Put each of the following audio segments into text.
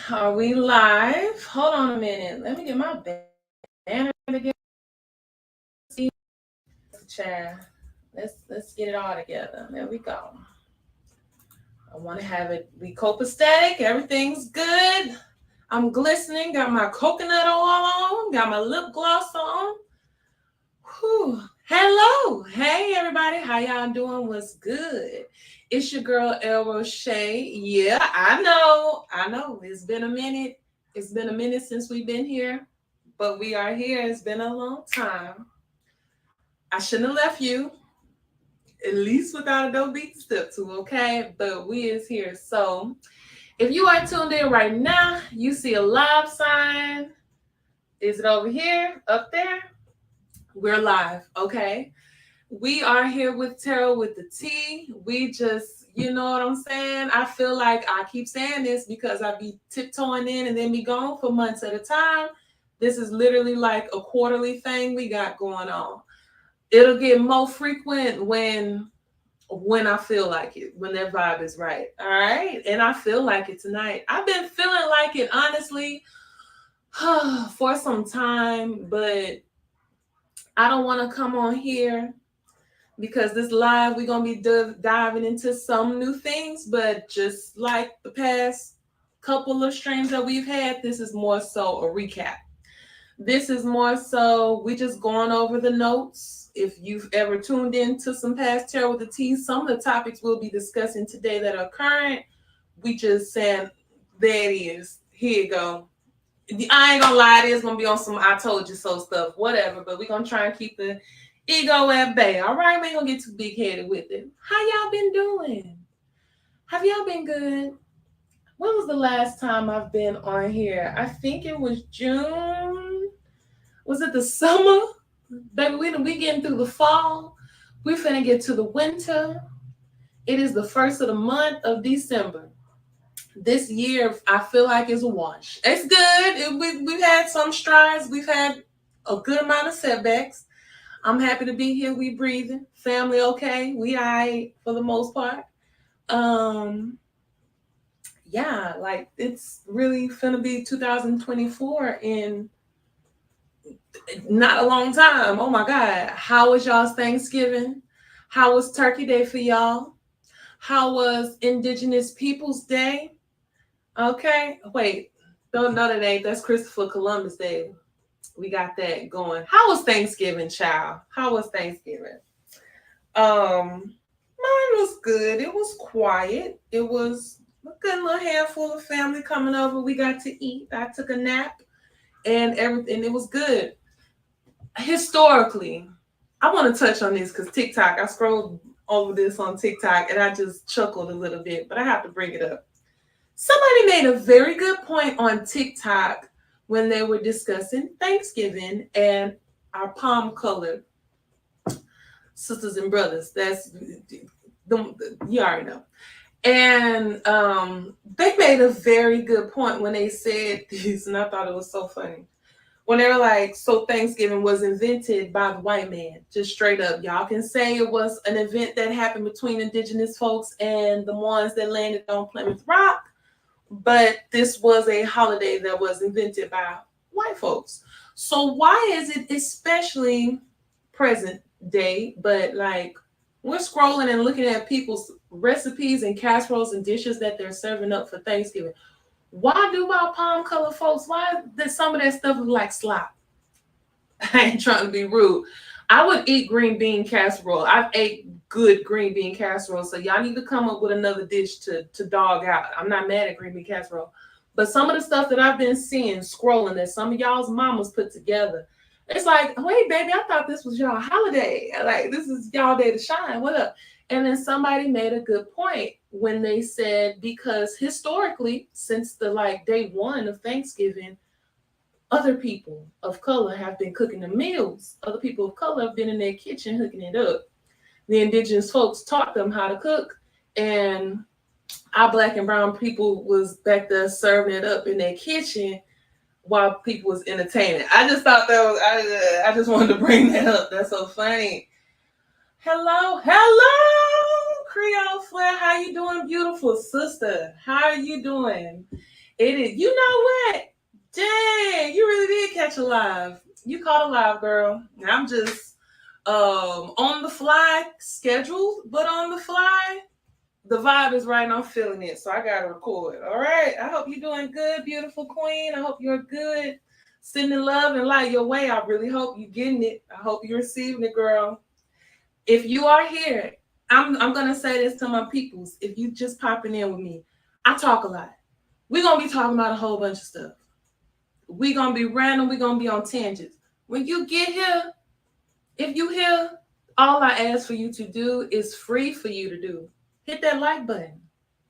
Are we live? Hold on a minute. Let me get my banner together. See, chat. Let's get it all together. There we go. I want to have it be copacetic. Everything's good. I'm glistening. Got my coconut oil on. Got my lip gloss on. Whew. Hello. Hey everybody. How y'all doing? What's good? It's your girl El Roche. Yeah, I know. It's been a minute. It's been a minute since we've been here, but we are here. It's been a long time. I shouldn't have left you, at least without a dope beat to step to, okay? But we is here. So if you are tuned in right now, you see a live sign. Is it over here? Up there? We're live, okay? We are here with Tarot with the T. We just, you know what I'm saying? I feel like I keep saying this because I be tiptoeing in and then be gone for months at a time. This is literally like a quarterly thing we got going on. It'll get more frequent when I feel like it, when that vibe is right. All right. And I feel like it tonight. I've been feeling like it, honestly, for some time, but I don't want to come on here because this live, we're going to be diving into some new things, but just like the past couple of streams that we've had, this is more so a recap. This is more so we just going over the notes. If you've ever tuned in to some past Tarot with the T, some of the topics we'll be discussing today that are current, we just saying, there it is. Here you go. I ain't gonna lie, it is gonna be on some I told you so stuff, whatever, but we're gonna try and keep the ego at bay. All right, we ain't gonna get too big headed with it. How y'all been doing? Have y'all been good? When was the last time I've been on here? I think it was June. Was it the summer? Baby, we getting through the fall. We finna get to the winter. It is the first of the month of December. This year, I feel like it's a wash. It's good. We've had some strides. We've had a good amount of setbacks. I'm happy to be here. We breathing. Family okay. We all right for the most part. Yeah, like it's really finna be 2024 in not a long time. Oh my God. How was y'all's Thanksgiving? How was Turkey Day for y'all? How was Indigenous Peoples Day? Okay. Wait. No, that ain't. That's Christopher Columbus Day. We got that going. How was Thanksgiving, child? How was Thanksgiving? Mine was good. It was quiet. It was a good little handful of family coming over. We got to eat. I took a nap and everything. It was good. Historically, I want to touch on this because TikTok, I scrolled over this on TikTok and I just chuckled a little bit, but I have to bring it up. Somebody made a very good point on TikTok when they were discussing Thanksgiving and our palm colored sisters and brothers. That's you already know. And they made a very good point when they said this, and I thought it was so funny. When they were like, so Thanksgiving was invented by the white man, just straight up. Y'all can say it was an event that happened between indigenous folks and the ones that landed on Plymouth Rock, but this was a holiday that was invented by white folks. So why is it especially present day, but like we're scrolling and looking at people's recipes and casseroles and dishes that they're serving up for Thanksgiving? Why do our palm color folks, why does some of that stuff look like slop? I ain't trying to be rude. I would eat green bean casserole. I've ate good green bean casserole. So y'all need to come up with another dish to dog out. I'm not mad at green bean casserole. But some of the stuff that I've been seeing, scrolling, that some of y'all's mamas put together, it's like, wait, baby, I thought this was y'all holiday. Like, this is y'all day to shine. What up? And then somebody made a good point when they said, because historically, since the like day one of Thanksgiving, other people of color have been cooking the meals. Other people of color have been in their kitchen hooking it up. The indigenous folks taught them how to cook, and our black and brown people was back there serving it up in their kitchen while people was entertaining. I just thought that was, I just wanted to bring that up. That's so funny. Hello, Creole Flair. How you doing, beautiful sister? How are you doing? It is. You know what? Dang, you really did catch a live. You caught a live, girl. I'm just on the fly scheduled, but on the fly, the vibe is right and I'm feeling it. So I gotta record. All right. I hope you're doing good, beautiful queen. I hope you're good. Sending love and light your way. I really hope you're getting it. I hope you're receiving it, girl. If you are here, I'm gonna say this to my peoples. If you just popping in with me, I talk a lot. We're gonna be talking about a whole bunch of stuff. We're gonna be random, we're gonna be on tangents. When you get here, if you here, all I ask for you to do is free for you to do. Hit that like button.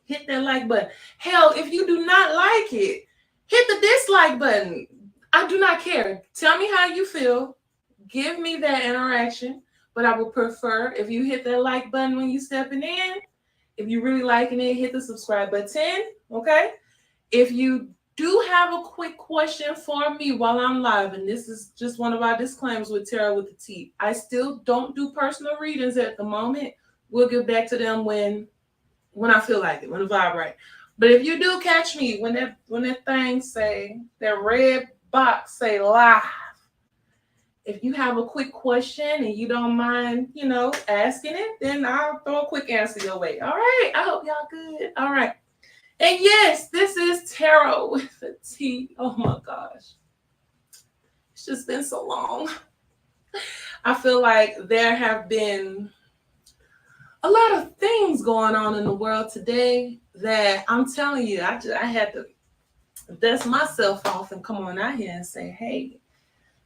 Hit that like button. Hell, if you do not like it, hit the dislike button. I do not care. Tell me how you feel. Give me that interaction. But I would prefer if you hit that like button when you stepping in. If you really liking it, hit the subscribe button. Okay? If you do have a quick question for me while I'm live, and this is just one of our disclaimers with Tarot with the T. I still don't do personal readings at the moment. We'll get back to them when I feel like it, when the vibe right. But if you do catch me when that thing say, that red box say live, if you have a quick question and you don't mind, asking it, then I'll throw a quick answer your way. All right. I hope y'all good. All right. And yes, this is Tarot with a T. Oh my gosh. It's just been so long. I feel like there have been a lot of things going on in the world today that I'm telling you, I had to dust myself off and come on out here and say, hey.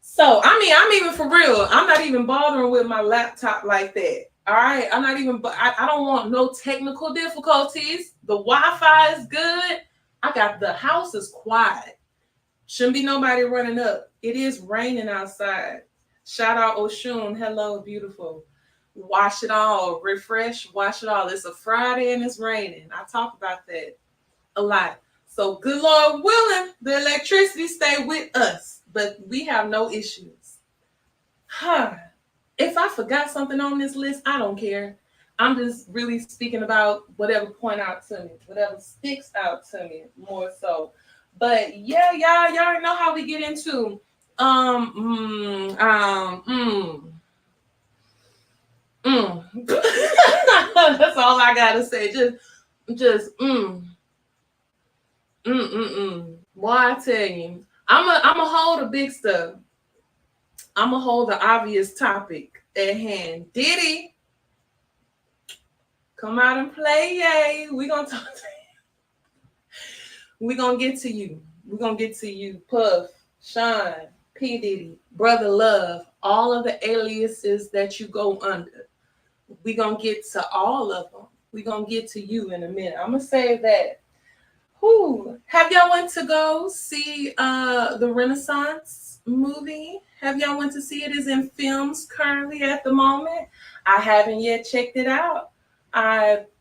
So, I'm even for real. I'm not even bothering with my laptop like that. All right. I'm not even, I don't want no technical difficulties. The Wi-Fi is good. The house is quiet. Shouldn't be nobody running up. It is raining outside. Shout out Oshun. Hello, beautiful. Wash it all. Refresh. Wash it all. It's a Friday and it's raining. I talk about that a lot. So good Lord willing, the electricity stay with us. But we have no issues. If I forgot something on this list, I don't care. I'm just really speaking about whatever point out to me, whatever sticks out to me more so. But yeah, y'all already know how we get into That's all I gotta say. Just Boy, I tell you, I'm a hold the big stuff. I'm gonna hold the obvious topic at hand. Diddy, come out and play, yay. We gonna talk to you. We gonna get to you. We gonna get to you, Puff, Sean, P. Diddy, Brother Love, all of the aliases that you go under. We gonna get to all of them. We gonna get to you in a minute. I'm gonna say that. Who have y'all went to go see the Renaissance movie? Have y'all went to see it? Is in films currently at the moment. I haven't yet checked it out.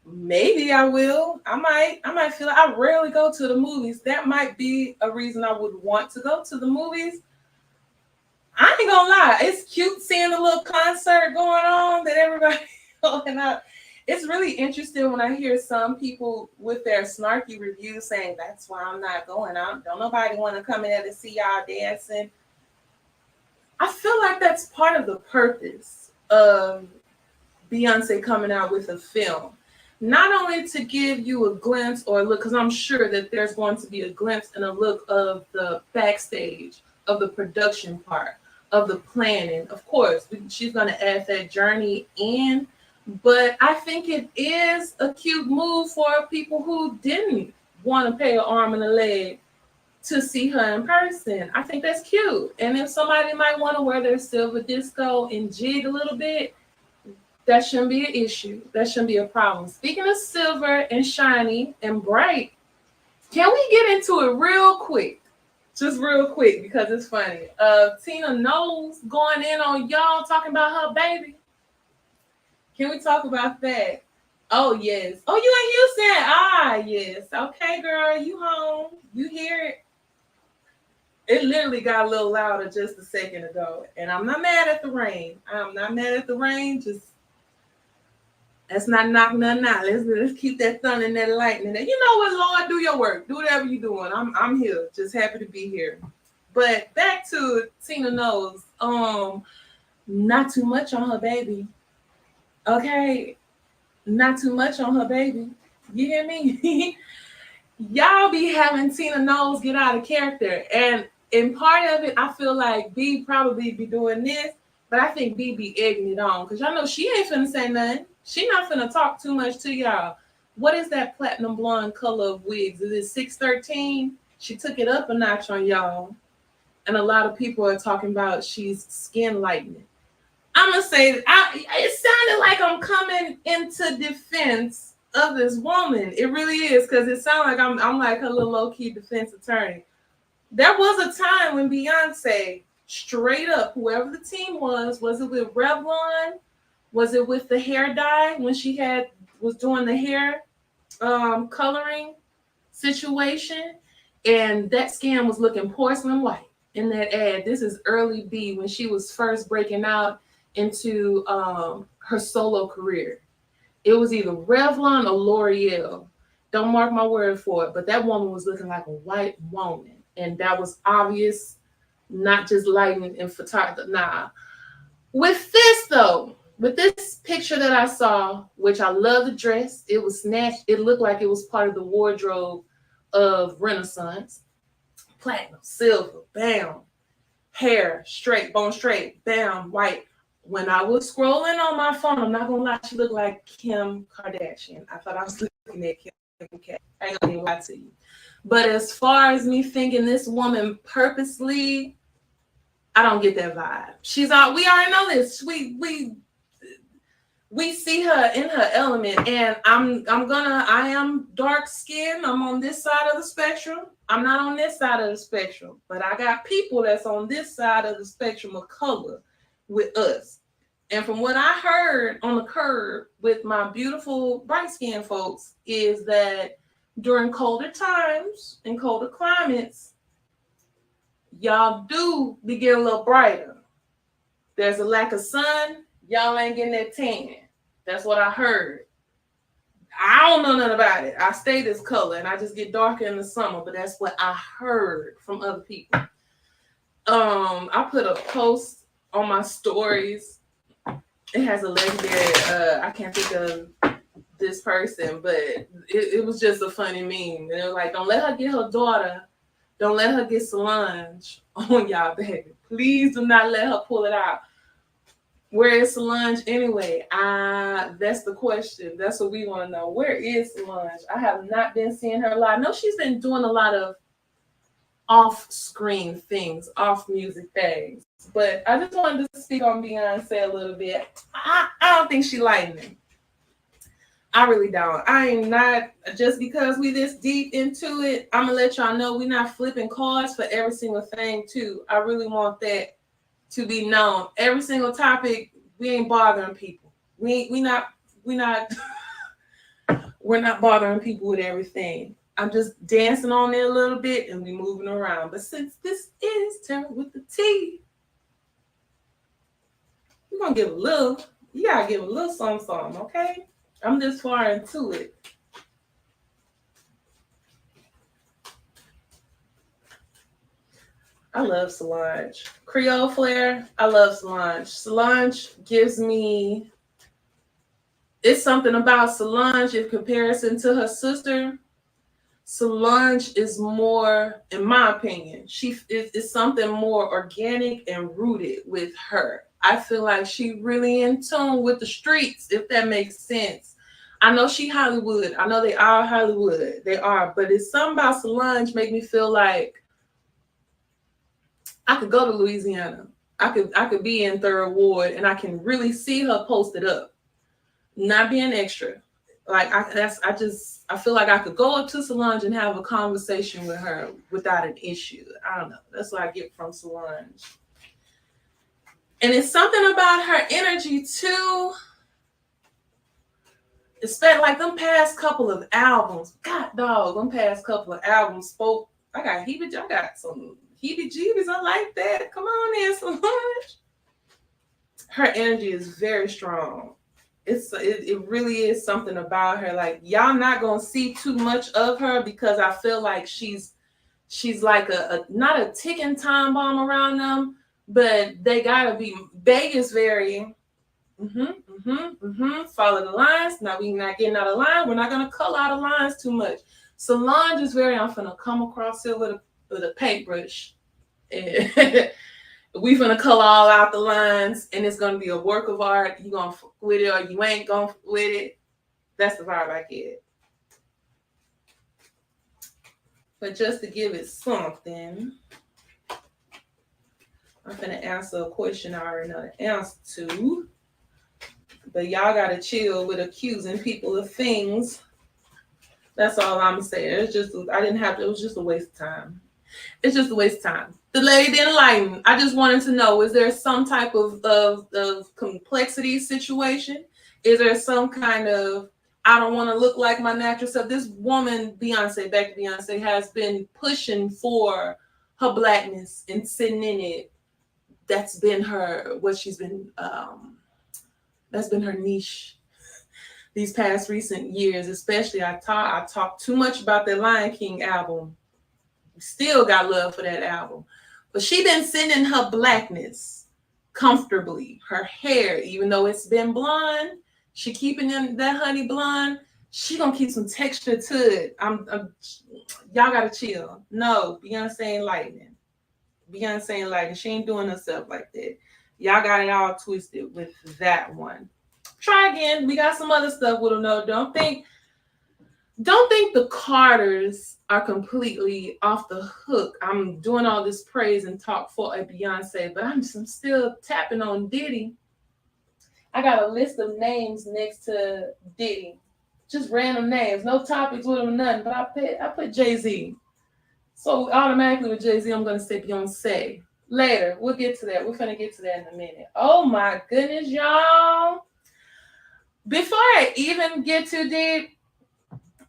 Maybe I will. I might feel I rarely go to the movies. That might be a reason I would want to go to the movies. I ain't gonna lie, it's cute seeing a little concert going on that everybody going out. It's really interesting when I hear some people with their snarky reviews saying that's why I'm not going. Don't nobody want to come in there to see y'all dancing. I feel like that's part of the purpose of Beyonce coming out with a film. Not only to give you a glimpse or a look, because I'm sure that there's going to be a glimpse and a look of the backstage, of the production part, of the planning. Of course, she's going to add that journey in. But I think it is a cute move for people who didn't want to pay an arm and a leg to see her in person. I think that's cute. And if somebody might want to wear their silver disco and jig a little bit, that shouldn't be an issue. That shouldn't be a problem. Speaking of silver and shiny and bright, can we get into it real quick? Just real quick, because it's funny. Tina Knowles going in on y'all talking about her baby. Can we talk about that? Oh, yes. Oh, you in Houston? Ah, yes. Okay, girl, you home. You hear it. It literally got a little louder just a second ago. And I'm not mad at the rain. I'm not mad at the rain. Just Let's not knock nothing out. Let's keep that thunder and that lightning. You know what, Lord? Do your work. Do whatever you're doing. I'm here. Just happy to be here. But back to Tina Knowles. Not too much on her baby. Okay. Not too much on her baby. You hear me? Y'all be having Tina Knowles get out of character. And in part of it, I feel like B probably be doing this, but I think B be egging it on. Because y'all know she ain't finna say nothing. She not finna talk too much to y'all. What is that platinum blonde color of wigs? Is it 613? She took it up a notch on y'all. And a lot of people are talking about she's skin lightening. I'm gonna say it sounded like I'm coming into defense of this woman. It really is, because it sounds like I'm like her little low-key defense attorney. There was a time when Beyonce, straight up, whoever the team was it with Revlon? Was it with the hair dye when she was doing the hair coloring situation? And that skin was looking porcelain white in that ad. This is early B, when she was first breaking out into her solo career. It was either Revlon or L'Oreal. Don't mark my word for it, but that woman was looking like a white woman. And that was obvious, not just lighting and photography. Nah. With this, though, with this picture that I saw, which I love the dress, it was snatched. It looked like it was part of the wardrobe of Renaissance. Platinum, silver, bam. Hair, straight, bone straight, bam, white. When I was scrolling on my phone, I'm not gonna lie, she looked like Kim Kardashian. I thought I was looking at Kim K. I ain't gonna lie to you. But as far as me thinking this woman purposely, I don't get that vibe. She's all, we already know this. We see her in her element, and I am dark skinned. I'm on this side of the spectrum. I'm not on this side of the spectrum, but I got people that's on this side of the spectrum of color with us. And from what I heard on the curb with my beautiful bright skinned folks is that during colder times and colder climates, y'all do be getting a little brighter. There's a lack of sun. Y'all ain't getting that tan. That's what I heard. I don't know nothing about it. I stay this color and I just get darker in the summer, but that's what I heard from other people. I put a post on my stories. It has a legendary, I can't think of this person, but it was just a funny meme. They're like, don't let her get her daughter. Don't let her get Solange on y'all, baby. Please do not let her pull it out. Where is Solange anyway? That's the question. That's what we want to know. Where is Solange? I have not been seeing her live. No, she's been doing a lot of off-screen things, off-music things. But I just wanted to speak on Beyonce a little bit. I don't think she lightning. I really don't. I am not, just because we this deep into it, I'm going to let y'all know we're not flipping cards for every single thing, too. I really want that to be known. Every single topic, we ain't bothering people. We're not we're not bothering people with everything. I'm just dancing on it a little bit and we moving around. But since this is Terror with the T, we're gonna give a little, you gotta give a little something, okay? I'm this far into it. I love Solange. Creole Flair, I love Solange. Solange gives me, it's something about Solange in comparison to her sister. Solange is more, in my opinion, she is something more organic and rooted with her. I feel like she really in tune with the streets, if that makes sense. I know she Hollywood. I know they are Hollywood. They are. But it's something about Solange make me feel like I could go to Louisiana. I could be in Third Ward and I can really see her posted up. Not being extra. Like I feel like I could go up to Solange and have a conversation with her without an issue. I don't know. That's what I get from Solange. And it's something about her energy too. Especially like them past couple of albums. God dog, them past couple of albums spoke. I got some heebie-jeebies. I like that. Come on in, Solange. Her energy is very strong. it really is something about her. Like, y'all not gonna see too much of her because I feel like she's like a not a ticking time bomb around them, but they gotta be. Vegas very follow the lines. Now we not getting out of line. We're not gonna color out of lines too much. Solange is very. I'm finna come across it with a paintbrush, and we finna color all out the lines, and it's gonna be a work of art. You gonna fuck with it or you ain't gonna fuck with it. That's the vibe I get. But just to give it something, I'm finna answer a question I already know the answer to. But y'all gotta chill with accusing people of things. That's all I'm saying. It's just I didn't have to. It was just a waste of time. It's just a waste of time. The lady didn't enlighten. I just wanted to know: is there some type of complexity situation? Is there some kind of I don't want to look like my natural self? This woman, Beyonce, back to Beyonce, has been pushing for her blackness and sitting in it. That's been her what she's been. That's been her niche these past recent years, especially. I talked too much about that Lion King album. Still got love for that album, but she been sending her blackness comfortably. Her hair, even though it's been blonde, she keeping that honey blonde. She gonna keep some texture to it. Y'all gotta chill. No, Beyonce ain't lightning. Beyonce ain't lightning. She ain't doing herself like that. Y'all got it all twisted with that one. Try again. We got some other stuff with them. No, don't think the Carters are completely off the hook. I'm doing all this praise and talk for a Beyonce, but I'm still tapping on Diddy. I got a list of names next to Diddy. Just random names. No topics with them, nothing. But I put Jay-Z. So automatically with Jay-Z, I'm going to say Beyonce. Later, we'll get to that. We're going to get to that in a minute. Oh my goodness, y'all. Before I even get too deep,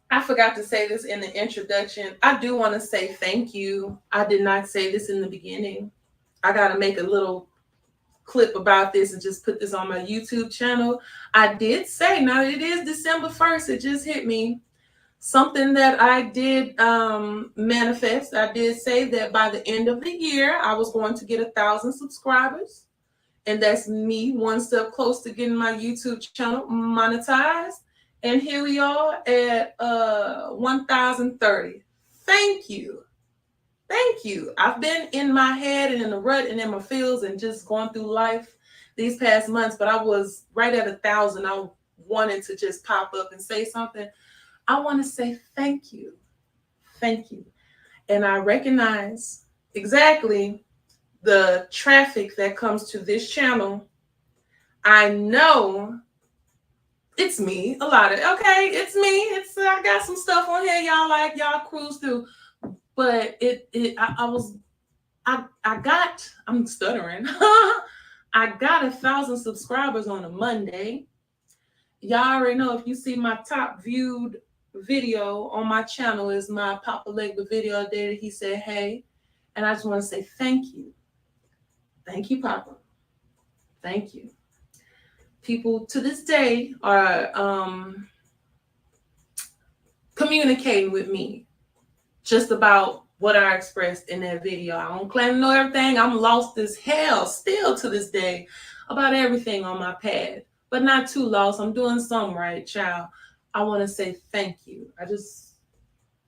I forgot to say this in the introduction. I do want to say thank you. I did not say this in the beginning. I got to make a little clip about this and just put this on my YouTube channel. I did say, now it is December 1st. It just hit me. Something that I did manifest. I did say that by the end of the year, I was going to get 1,000 subscribers. And that's me one step close to getting my YouTube channel monetized. And here we are at 1,030. Thank you. Thank you. I've been in my head and in the rut and in my feels and just going through life these past months, but I was right at 1,000. I wanted to just pop up and say something. I want to say thank you. Thank you. And I recognize exactly the traffic that comes to this channel. I know it's me. A lot of okay, it's me. I got some stuff on here y'all like, y'all cruise through. But I'm stuttering. I got 1,000 subscribers on a Monday. Y'all already know if you see my top viewed video on my channel is my Papa Legba video day that he said, hey. And I just want to say thank you. Thank you, Papa. Thank you. People to this day are communicating with me just about what I expressed in that video. I don't claim to know everything. I'm lost as hell still to this day about everything on my path, but not too lost. I'm doing something right, child. I want to say thank you. I just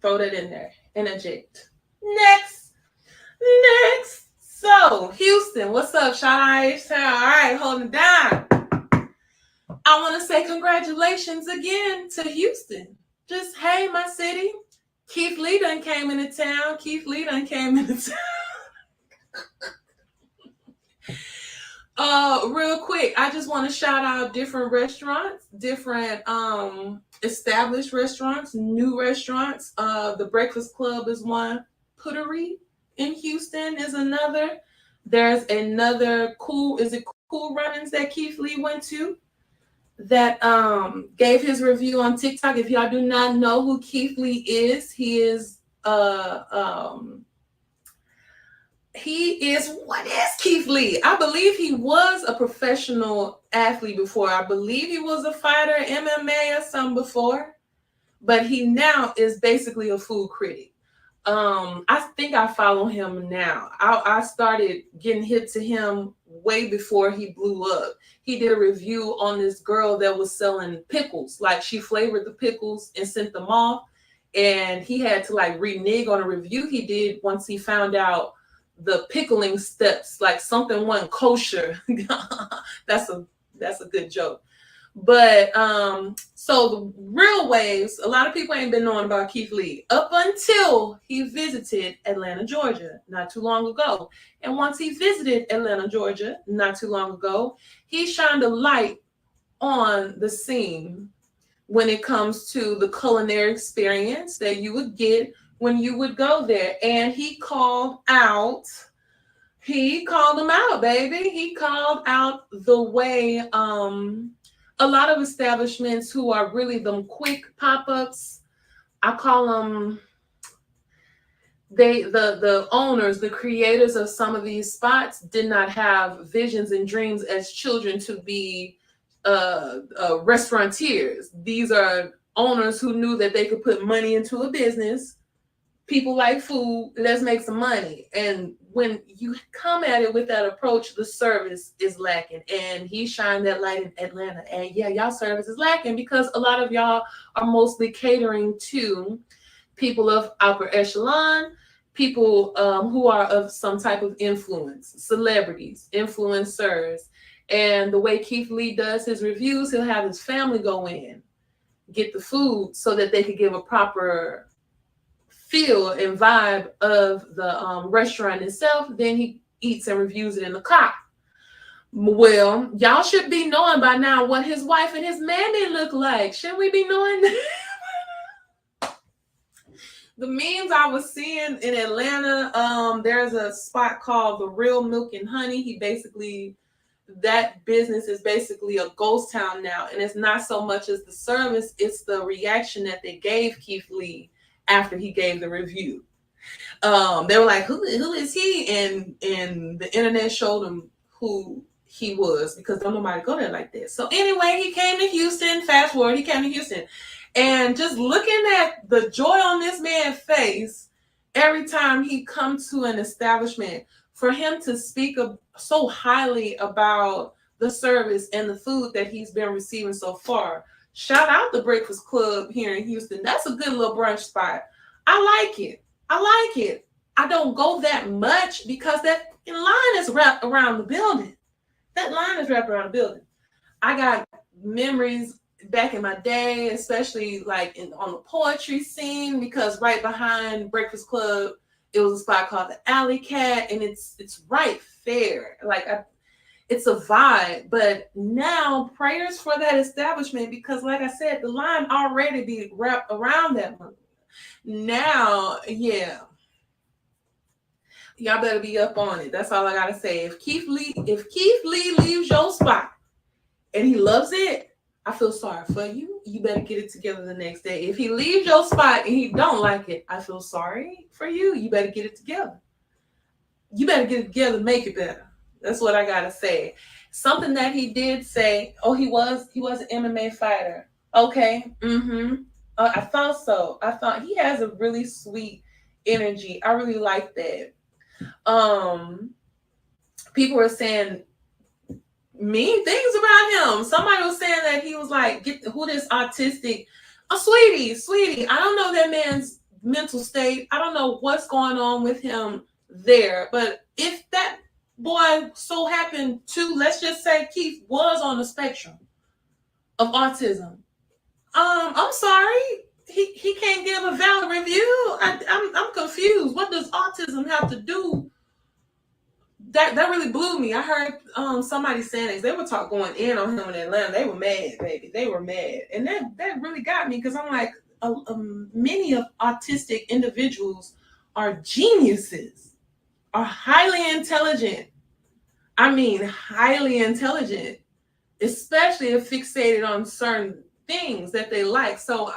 throw that in there. Interject. Next. So, Houston, what's up? Shout out H-Town. All right, holding it down. I want to say congratulations again to Houston. Just, hey, my city. Keith Lee done came into town. Real quick, I just want to shout out different restaurants, different established restaurants, new restaurants. The Breakfast Club is one. Puttery in Houston is another. There's another Cool Runnings that Keith Lee went to that gave his review on TikTok. If y'all do not know who Keith Lee is, he is What is Keith Lee? I believe he was a professional athlete before. I believe he was a fighter, MMA or something before, but he now is basically a food critic. I think I follow him now. I started getting hit to him way before he blew up. He did a review on this girl that was selling pickles. Like she flavored the pickles and sent them off. And he had to like renege on a review he did once he found out the pickling steps, like something wasn't kosher. that's a that's a good joke. But so the real waves, a lot of people ain't been knowing about Keith Lee up until he visited Atlanta, Georgia, not too long ago. And once he visited Atlanta, Georgia, not too long ago, he shined a light on the scene when it comes to the culinary experience that you would get when you would go there. And he called them out, baby. He called out the way a lot of establishments who are really them quick pop-ups, I call them, the owners, the creators of some of these spots did not have visions and dreams as children to be restaurateurs. These are owners who knew that they could put money into a business. People like food, let's make some money. And when you come at it with that approach, the service is lacking. And he shined that light in Atlanta. And yeah, y'all service is lacking because a lot of y'all are mostly catering to people of upper echelon, people who are of some type of influence, celebrities, influencers. And the way Keith Lee does his reviews, he'll have his family go in, get the food so that they could give a proper feel and vibe of the restaurant itself. Then he eats and reviews it in the car. Well, y'all should be knowing by now what his wife and his mammy look like. Should we be knowing that? The memes I was seeing in Atlanta, there's a spot called The Real Milk and Honey. That business is basically a ghost town now. And it's not so much as the service, it's the reaction that they gave Keith Lee after he gave the review. They were like, who is he? And the internet showed them who he was because don't nobody go there like that. So anyway, he came to Houston. Fast forward, he came to Houston. And just looking at the joy on this man's face every time he comes to an establishment, for him to speak so highly about the service and the food that he's been receiving so far. Shout out the Breakfast Club here in Houston. That's a good little brunch spot. I like it. I don't go that much because that line is wrapped around the building. I got memories back in my day, especially like on the poetry scene, because right behind Breakfast Club, it was a spot called the Alley Cat, and it's right there. It's a vibe. But now prayers for that establishment, because like I said, the line already be wrapped around that one. Now, yeah. Y'all better be up on it. That's all I gotta say. If Keith Lee leaves your spot and he loves it, I feel sorry for you. You better get it together the next day. If he leaves your spot and he don't like it, I feel sorry for you. You better get it together. You better get it together and make it better. That's what I gotta say. Something that he did say, he was an MMA fighter. Okay. I thought so. I thought he has a really sweet energy. I really like that. People were saying mean things about him. Somebody was saying that he was like, who this autistic? Oh, sweetie, I don't know that man's mental state. I don't know what's going on with him there. But if that boy so happened to, let's just say Keith was on the spectrum of autism, I'm sorry, he can't give a valid review. I'm confused. What does autism have to do? That really blew me. I heard somebody saying this. They were going in on him in Atlanta. They were mad, baby. They were mad, and that really got me because I'm like, many of autistic individuals are geniuses, are highly intelligent. I mean, highly intelligent, especially if fixated on certain things that they like. So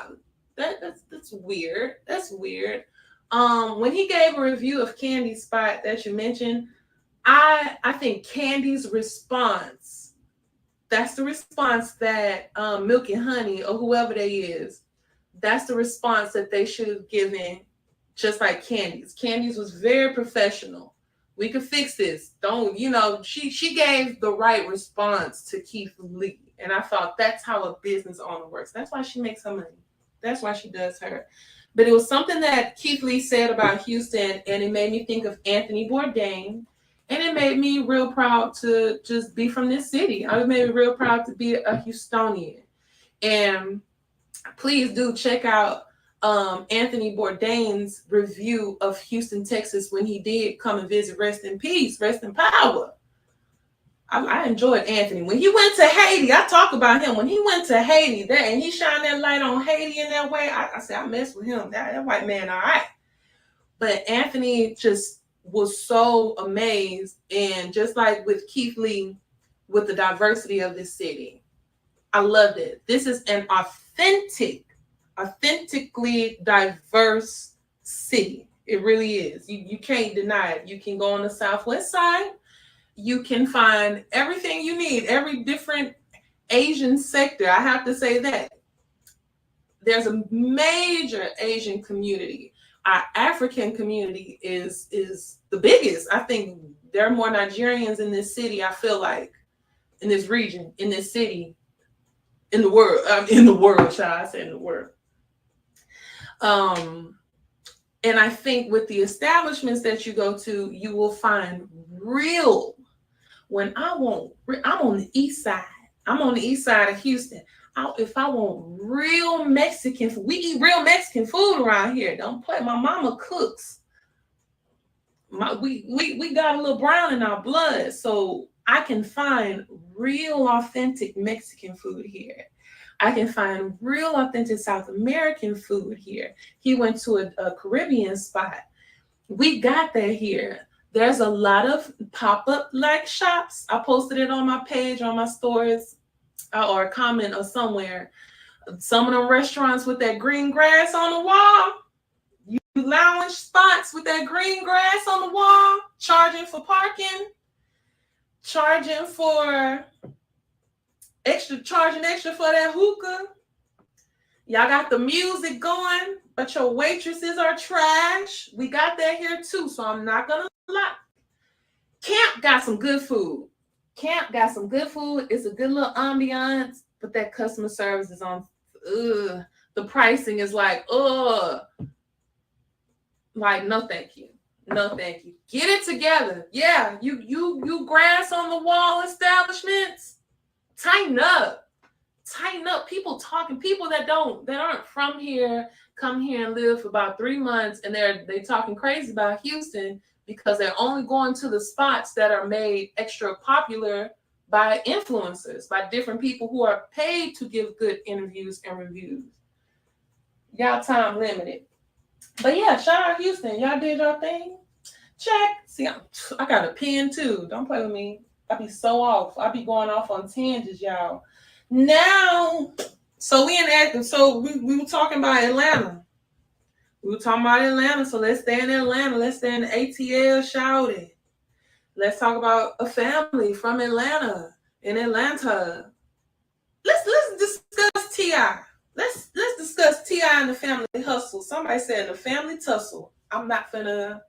that's weird. That's weird. When he gave a review of Candy's spot that you mentioned, I think Candy's response, that's the response that Milk and Honey or whoever they is, that's the response that they should have given, just like Candy's. Candy's was very professional. We could fix this. Don't, she gave the right response to Keith Lee. And I thought that's how a business owner works. That's why she makes her money. That's why she does her. But it was something that Keith Lee said about Houston, and it made me think of Anthony Bourdain. And it made me real proud to just be from this city. It made me real proud to be a Houstonian. And please do check out Anthony Bourdain's review of Houston, Texas, when he did come and visit. Rest in peace, rest in power. I enjoyed Anthony. When he went to Haiti, I talk about him. When he went to Haiti, and he shined that light on Haiti in that way, I said, I mess with him. That white man, all right. But Anthony just was so amazed. And just like with Keith Lee, with the diversity of this city, I loved it. This is an authentically diverse city. It really is. You can't deny it. You can go on the Southwest side. You can find everything you need, every different Asian sector. I have to say that. There's a major Asian community. Our African community is the biggest. I think there are more Nigerians in this city, I feel like, in this region, in this city, in the world. Shall I say in the world. And I think with the establishments that you go to, you will find real. I'm on the east side. I'm on the east side of Houston. If I want real Mexican food, we eat real Mexican food around here. Don't play. My mama cooks. We got a little brown in our blood, so I can find real authentic Mexican food here. I can find real authentic South American food here. He went to a Caribbean spot. We got that here. There's a lot of pop-up like shops. I posted it on my page, on my stories, or a comment or somewhere. Some of them restaurants with that green grass on the wall, you lounge spots with that green grass on the wall, charging for parking, charging extra for that hookah. Y'all got the music going, but your waitresses are trash. We got that here too, so I'm not gonna lie. Camp got some good food. It's a good little ambiance, but that customer service is on. The pricing is like, no, thank you. No, thank you. Get it together. Yeah, you grass on the wall establishments. Tighten up. People talking. People that aren't from here come here and live for about 3 months, and they talking crazy about Houston because they're only going to the spots that are made extra popular by influencers, by different people who are paid to give good interviews and reviews. Y'all time limited. But yeah, shout out Houston. Y'all did your thing. Check. See, I got a pen too. Don't play with me. I be so off. I be going off on tangents, y'all. Now, so we in active. So we were talking about Atlanta. So let's stay in Atlanta. Let's stay in the ATL, shout it. Let's talk about a family from Atlanta. In Atlanta. Let's discuss T.I. Let's discuss T.I. and the family hustle. Somebody said the family tussle. I'm not gonna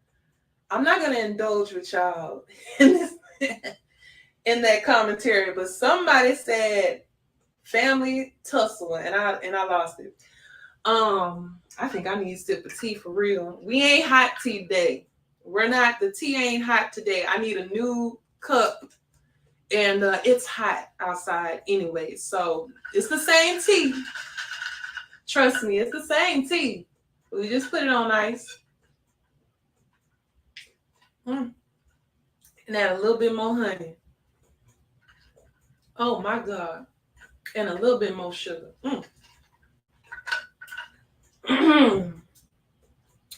indulge with y'all in that commentary, but somebody said family tussle, and I lost it. I think I need a sip of tea for real. We ain't hot tea today. The tea ain't hot today. I need a new cup, and it's hot outside anyway, so it's the same tea. Trust me, it's the same tea. We just put it on ice. And add a little bit more honey. Oh my God. And a little bit more sugar.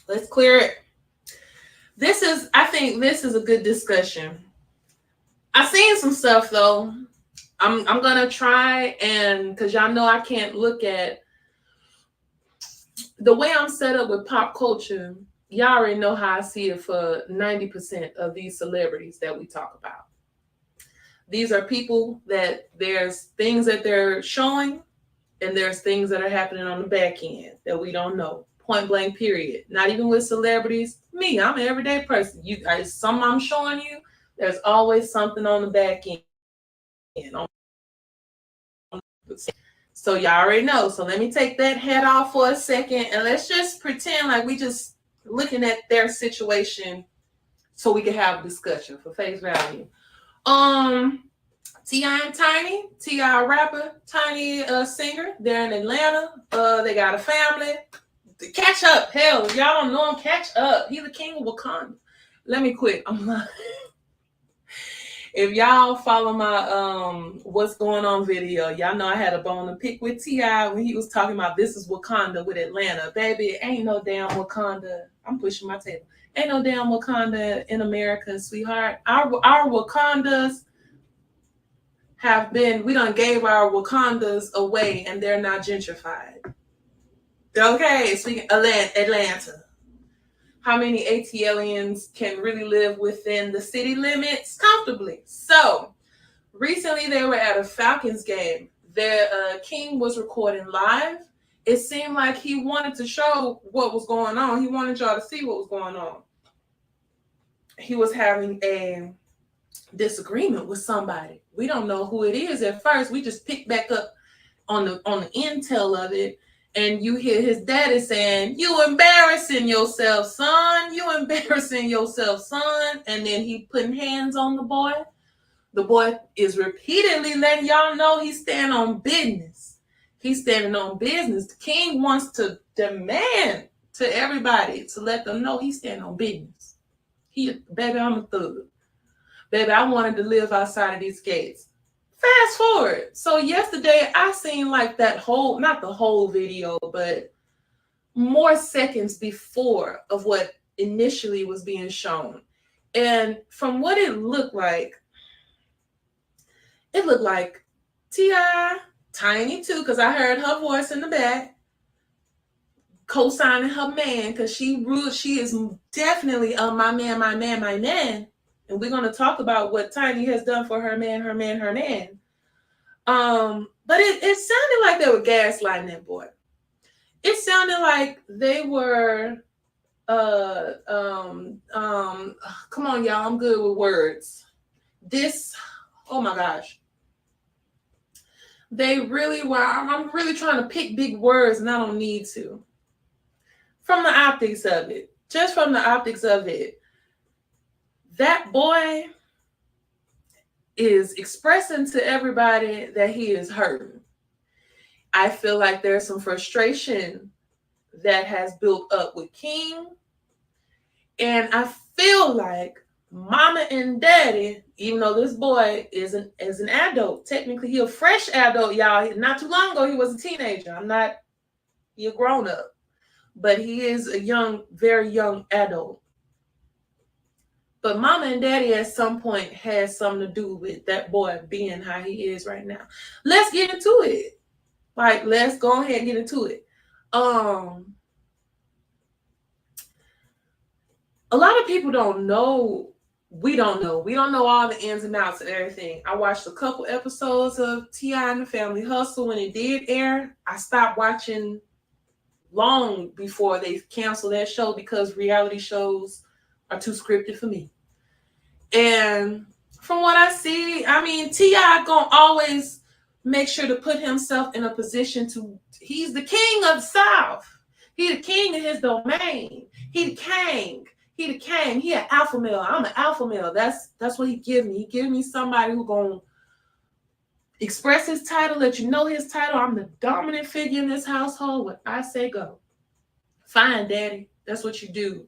Let's clear it. I think this is a good discussion. I've seen some stuff though. I'm gonna try, and because y'all know I can't look at the way I'm set up with pop culture. y'all already know how I see it for 90% of these celebrities that we talk about. These are people that there's things that they're showing and there's things that are happening on the back end that we don't know. Point blank, period. Not even with celebrities. Me, I'm an everyday person. Something I'm showing you, there's always something on the back end. So y'all already know. So let me take that head off for a second and let's just pretend like we just looking at their situation so we can have a discussion for face value. T.I. and Tiny, T.I. rapper, Tiny singer. They're in Atlanta. They got a family. Catch up. Hell, if y'all don't know him, catch up. He's the king of Wakanda. Let me quit. I'm not. If y'all follow my what's going on video, y'all know I had a bone to pick with T.I. when he was talking about this is Wakanda with Atlanta. Baby, ain't no damn Wakanda. I'm pushing my table. Ain't no damn Wakanda in America, sweetheart. Our Wakandas we done gave our Wakandas away and they're now gentrified. Okay, speaking Atlanta. How many ATLians can really live within the city limits comfortably? So recently they were at a Falcons game. Their king was recording live. It seemed like he wanted to show what was going on. He wanted y'all to see what was going on. He was having a disagreement with somebody. We don't know who it is at first. We just picked back up on the intel of it. And you hear his daddy saying, "You embarrassing yourself, son. You embarrassing yourself, son." And then he putting hands on the boy. The boy is repeatedly letting y'all know he's standing on business. He's standing on business. The king wants to demand to everybody to let them know he's standing on business. Baby, I'm a thug. Baby, I wanted to live outside of these gates. Fast forward. So yesterday I seen like that whole, not the whole video, but more seconds before of what initially was being shown. And from what it looked like T.I., Tiny too, because I heard her voice in the back, co-signing her man, because she is definitely my man. And we're going to talk about what Tiny has done for her man. But it sounded like they were gaslighting that boy. It sounded like they were come on, y'all, I'm good with words. Oh my gosh. They really were. I'm really trying to pick big words and I don't need to. From the optics of it, just from the optics of it, that boy is expressing to everybody that he is hurting. I feel like there's some frustration that has built up with King. And I feel like mama and daddy, even though this boy is an adult, technically he a fresh adult, y'all. Not too long ago, he was a teenager. He a grown up. But he is a young, very young adult. But mama and daddy at some point had something to do with that boy being how he is right now. Let's get into it. Like, let's go ahead and get into it. A lot of people don't know. We don't know all the ins and outs of everything. I watched a couple episodes of T.I. and the Family Hustle when it did air. I stopped watching long before they canceled that show because reality shows are too scripted for me. And from what I see, I mean, T.I. gonna always make sure to put himself in a position he's the king of the South. He the king of his domain. He the king. He an alpha male. I'm an alpha male. That's what he give me. He give me somebody who gonna express his title, let you know his title. I'm the dominant figure in this household. When I say go. Fine, daddy. That's what you do.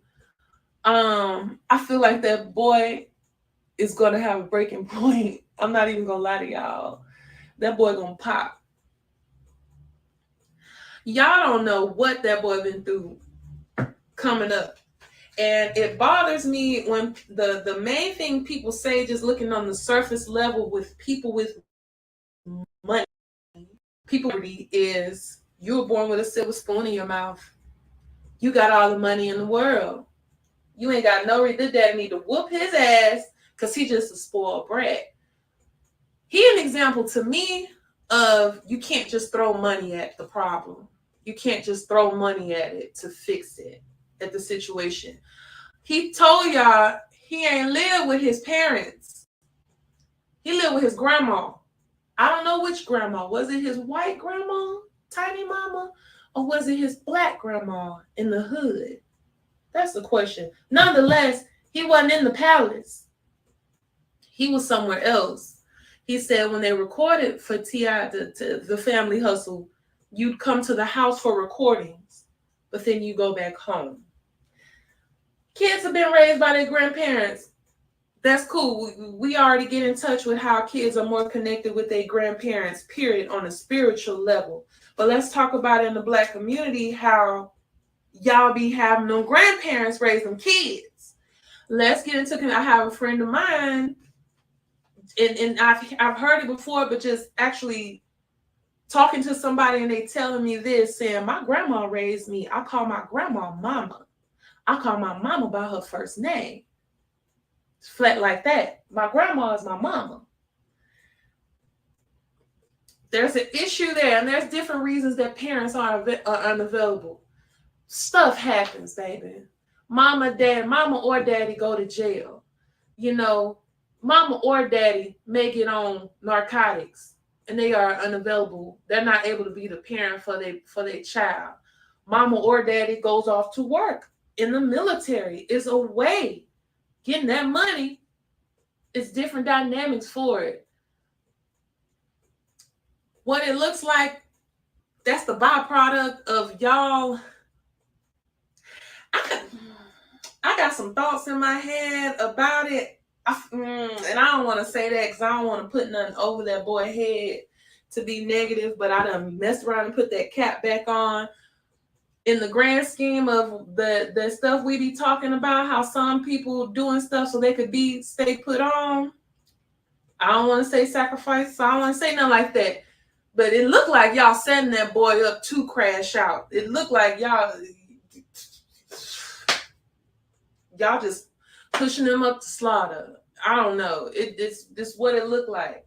I feel like that boy is gonna have a breaking point. I'm not even gonna lie to y'all. That boy gonna pop. Y'all don't know what that boy been through coming up. And it bothers me when the main thing people say, just looking on the surface level with people with money, is you were born with a silver spoon in your mouth. You got all the money in the world. You ain't got no reason. This daddy need to whoop his ass because he just a spoiled brat. He an example to me of you can't just throw money at the problem. You can't just throw money at it to fix it, at the situation. He told y'all he ain't live with his parents. He lived with his grandma. I don't know which grandma. Was it his white grandma, tiny mama, or was it his black grandma in the hood? That's the question. Nonetheless, he wasn't in the palace. He was somewhere else. He said when they recorded for T.I. the Family Hustle, you'd come to the house for recordings, but then you go back home. Kids have been raised by their grandparents. That's cool. We already get in touch with how kids are more connected with their grandparents, period, on a spiritual level. But let's talk about in the Black community how y'all be having them grandparents raise them kids. Let's get into it. I have a friend of mine, and I've heard it before, but just actually talking to somebody and they telling me this, saying, my grandma raised me. I call my grandma mama. I call my mama by her first name. It's flat like that. My grandma is my mama. There's an issue there, and there's different reasons that parents are unavailable. Stuff happens, baby. Mama or daddy go to jail. You know, mama or daddy may get on narcotics and they are unavailable. They're not able to be the parent for their child. Mama or daddy goes off to work in the military. Is a way. Getting that money is different dynamics for it. What it looks like, that's the byproduct of y'all. I got some thoughts in my head about it. And I don't want to say that because I don't want to put nothing over that boy's head to be negative, but I done messed around and put that cap back on. In the grand scheme of the stuff we be talking about, how some people doing stuff so they could stay put on. I don't want to say sacrifice, so I don't want to say nothing like that. But it looked like y'all setting that boy up to crash out. It looked like y'all just pushing him up to slaughter. I don't know. It's what it looked like.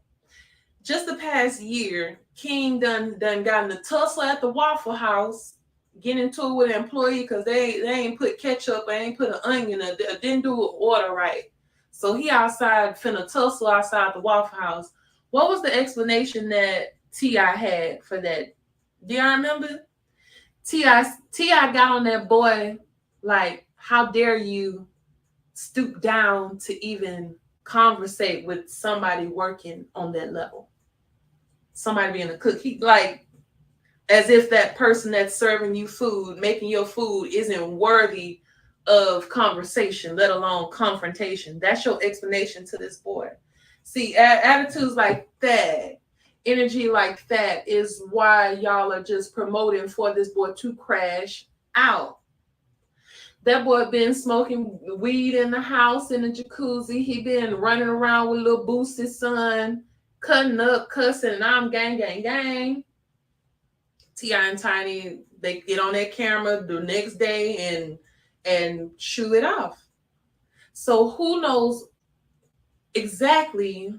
Just the past year, King done got in a tussle at the Waffle House, getting into it with an employee because they ain't put ketchup, they ain't put an onion, didn't do an order right. So he outside finna tussle outside the Waffle House. What was the explanation that T.I. had for that? Do y'all remember? T.I. got on that boy like, how dare you stoop down to even conversate with somebody working on that level? Somebody being a cook. He, like, as if that person that's serving you food, making your food, isn't worthy of conversation, let alone confrontation. That's your explanation to this boy. See, attitudes like that, energy like that is why y'all are just promoting for this boy to crash out. That boy been smoking weed in the house, in the jacuzzi. He been running around with little Boosie's son, cutting up, cussing, and I'm gang, gang, gang. T.I. and Tiny, they get on their camera the next day and shoot it off. So who knows exactly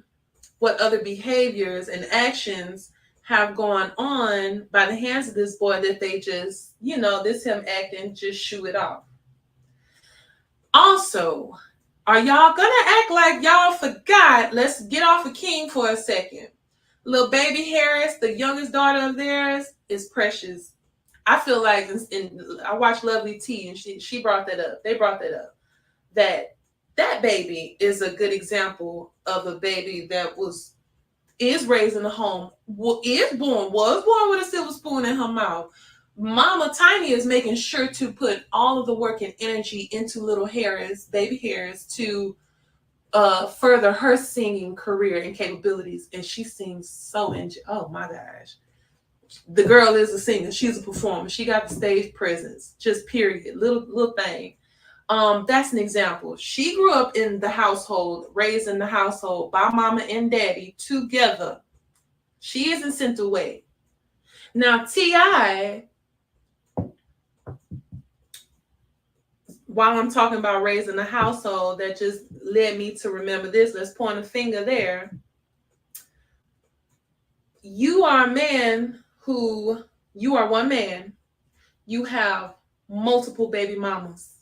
what other behaviors and actions have gone on by the hands of this boy that they just, this him acting, just shoot it off. Also, are y'all gonna act like y'all forgot? Let's get off of King for a second. Little baby Harris, the youngest daughter of theirs, is precious. I feel like, I watched Lovely T, and she brought that up. They brought that up. That baby is a good example of a baby that is raised in a home, was born with a silver spoon in her mouth. Mama Tiny is making sure to put all of the work and energy into little Harris, baby Harris, to further her singing career and capabilities. And she sings so oh my gosh. The girl is a singer. She's a performer. She got the stage presence. Just period. Little thing. That's an example. She grew up in the household, raised in the household by mama and daddy together. She isn't sent away. Now, T.I., while I'm talking about raising a household, that just led me to remember this. Let's point a finger there. You are a man who, you are one man. You have multiple baby mamas.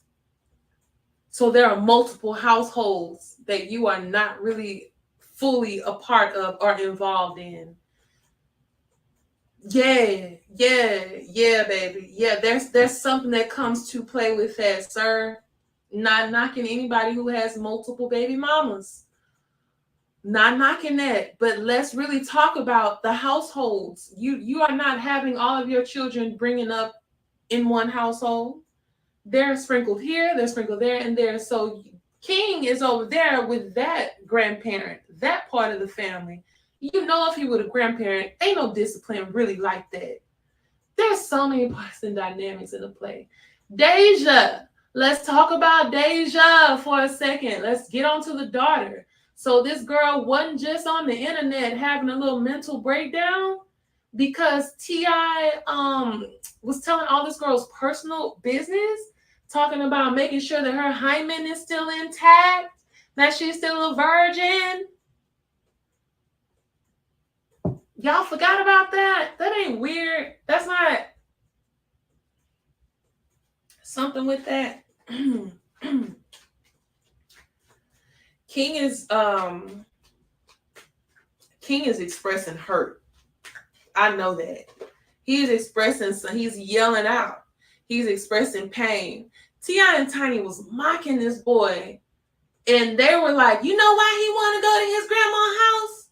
So there are multiple households that you are not really fully a part of or involved in. Yeah, baby. Yeah, there's something that comes to play with that, sir. Not knocking anybody who has multiple baby mamas. Not knocking that, but let's really talk about the households. You are not having all of your children bringing up in one household. They're sprinkled here, they're sprinkled there, and there. So King is over there with that grandparent, that part of the family. You know, if he was a grandparent, ain't no discipline really like that. There's so many parts and dynamics in the play. Deja, let's talk about Deja for a second. Let's get on to the daughter. So this girl wasn't just on the internet having a little mental breakdown because T.I. was telling all this girl's personal business, talking about making sure that her hymen is still intact, that she's still a virgin. Y'all forgot about that? That ain't weird. That's not something with that. King is expressing hurt. I know that. He's expressing, so he's yelling out. He's expressing pain. T.I. and Tiny was mocking this boy, and they were like, you know why he want to go to his grandma's house?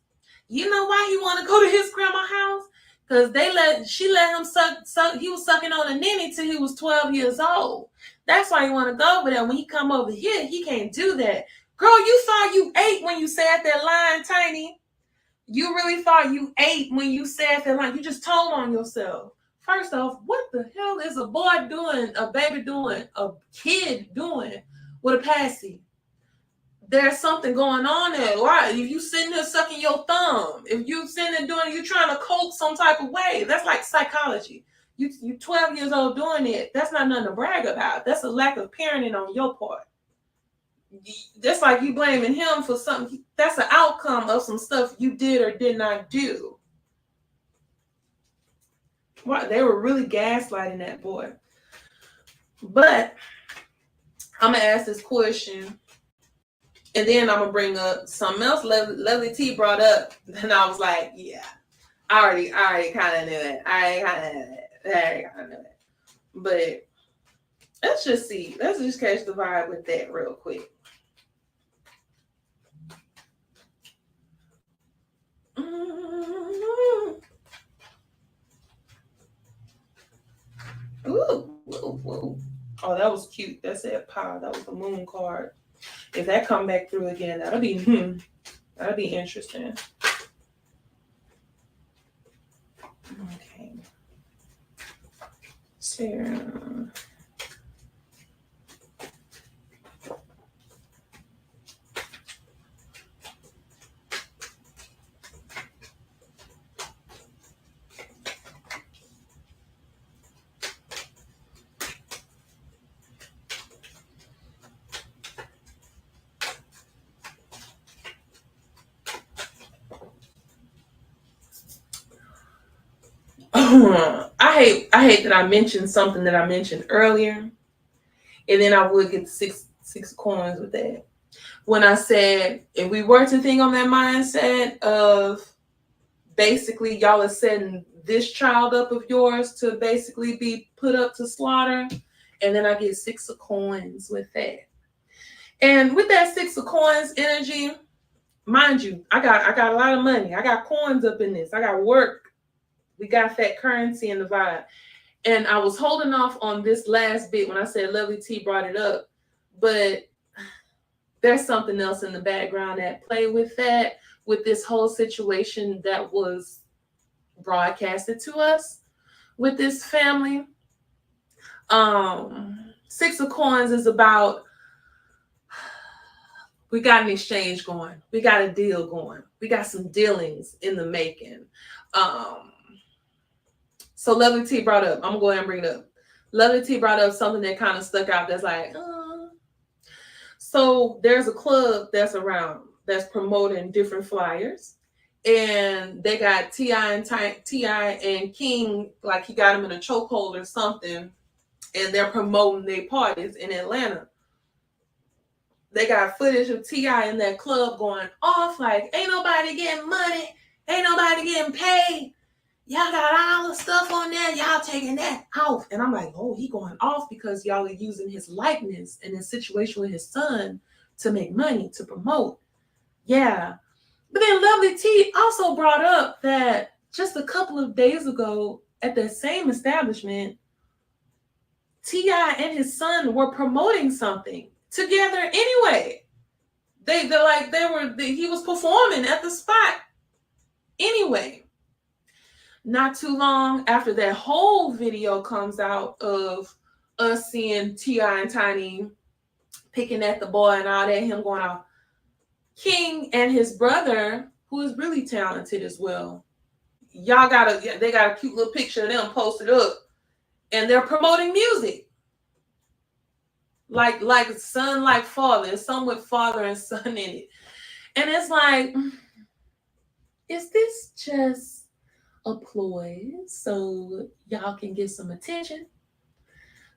You know why he want to go to his grandma's house? Because she let him suck. He was sucking on a ninny till he was 12 years old. That's why he want to go over there. When he come over here, he can't do that. Girl, you thought you ate when you said that line, Tiny. You really thought you ate when you said that line. You just told on yourself. First off, what the hell is a boy doing, a baby doing, a kid doing with a passy? There's something going on there. Why? If you sitting there sucking your thumb, if you sitting there doing, you trying to cope some type of way, that's like psychology. You 12 years old doing it. That's not nothing to brag about. That's a lack of parenting on your part. That's like you blaming him for something. That's an outcome of some stuff you did or did not do. What? They were really gaslighting that boy. But I'm gonna ask this question, and then I'm gonna bring up something else Lovely T brought up, and I was like, yeah, I already kind of knew it. I kind of knew it. But let's just see. Let's just catch the vibe with that real quick. Ooh. Oh, that was cute. That said pow. That was the moon card. If that come back through again, that'll be interesting. Okay. Sarah. I hate that I mentioned something that I mentioned earlier, and then I would get six coins with that. When I said, if we were to think on that mindset of basically y'all are setting this child up of yours to basically be put up to slaughter, and then I get 6 of coins with that. And with that 6 of coins energy, mind you, I got a lot of money. I got coins up in this. I got work. We got that currency in the vibe. And I was holding off on this last bit when I said Lovely T brought it up. But there's something else in the background at play with that, with this whole situation that was broadcasted to us with this family. 6 of coins is about, we got an exchange going. We got a deal going. We got some dealings in the making. So Lovely T brought up, I'm going to go ahead and bring it up. Lovely T brought up something that kind of stuck out that's like, So there's a club that's around that's promoting different flyers, and they got Ti and King, like he got him in a chokehold or something, and they're promoting their parties in Atlanta. They got footage of Ti in that club going off like, ain't nobody getting money, ain't nobody getting paid. Y'all got all the stuff on there, y'all taking that off. And I'm like, oh, he going off because y'all are using his likeness and his situation with his son to make money, to promote. Yeah. But then Lovely T also brought up that just a couple of days ago at that same establishment, T.I. and his son were promoting something together anyway. He was performing at the spot anyway. Not too long after that whole video comes out of us seeing T.I. and Tiny picking at the boy and all that, him going off, King and his brother, who is really talented as well, they got a cute little picture of them posted up, and they're promoting music. Like son, like father, some with father and son in it. And it's like, is this just a ploy so y'all can get some attention?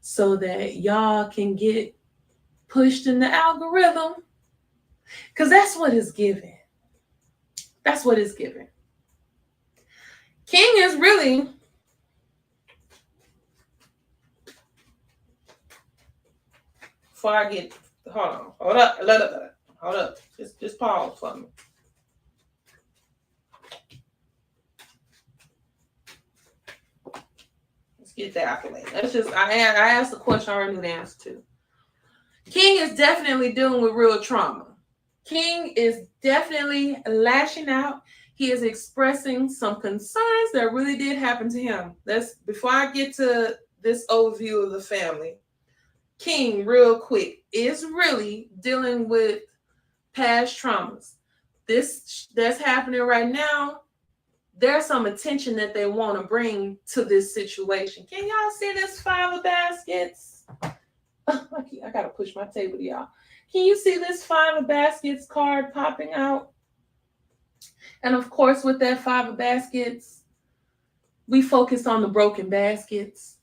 So that y'all can get pushed in the algorithm? Because that's what it's giving. That's what it's giving. King is really... Before I get... Hold up. Just pause for me. Let's get that accolade. I asked the question I already knew the answer to. King is definitely dealing with real trauma. King is definitely lashing out. He is expressing some concerns that really did happen to him. Before I get to this overview of the family. King, real quick, is really dealing with past traumas. This that's happening right now, there's some attention that they want to bring to this situation. Can y'all see this 5 of baskets? I gotta push my table to y'all. Can you see this 5 of baskets card popping out? And of course, with that 5 of baskets, we focus on the broken baskets.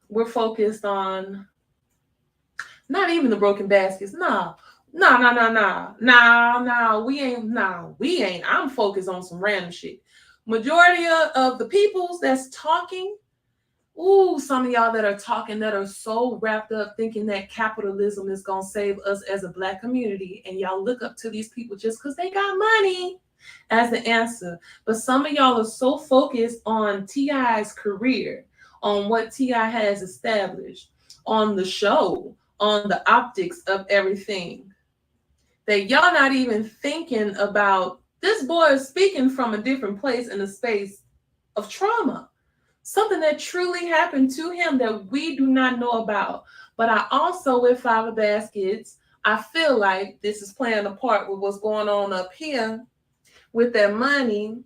We're focused on not even the broken baskets. No, we ain't. I'm focused on some random shit. Majority of the peoples that's talking, some of y'all that are talking that are so wrapped up thinking that capitalism is gonna save us as a Black community, and y'all look up to these people just because they got money as the answer. But some of y'all are so focused on T.I.'s career, on what T.I. has established, on the show, on the optics of everything, that y'all not even thinking about this boy is speaking from a different place in a space of trauma. Something that truly happened to him that we do not know about. But I also, with 5 of baskets, I feel like this is playing a part with what's going on up here with that money.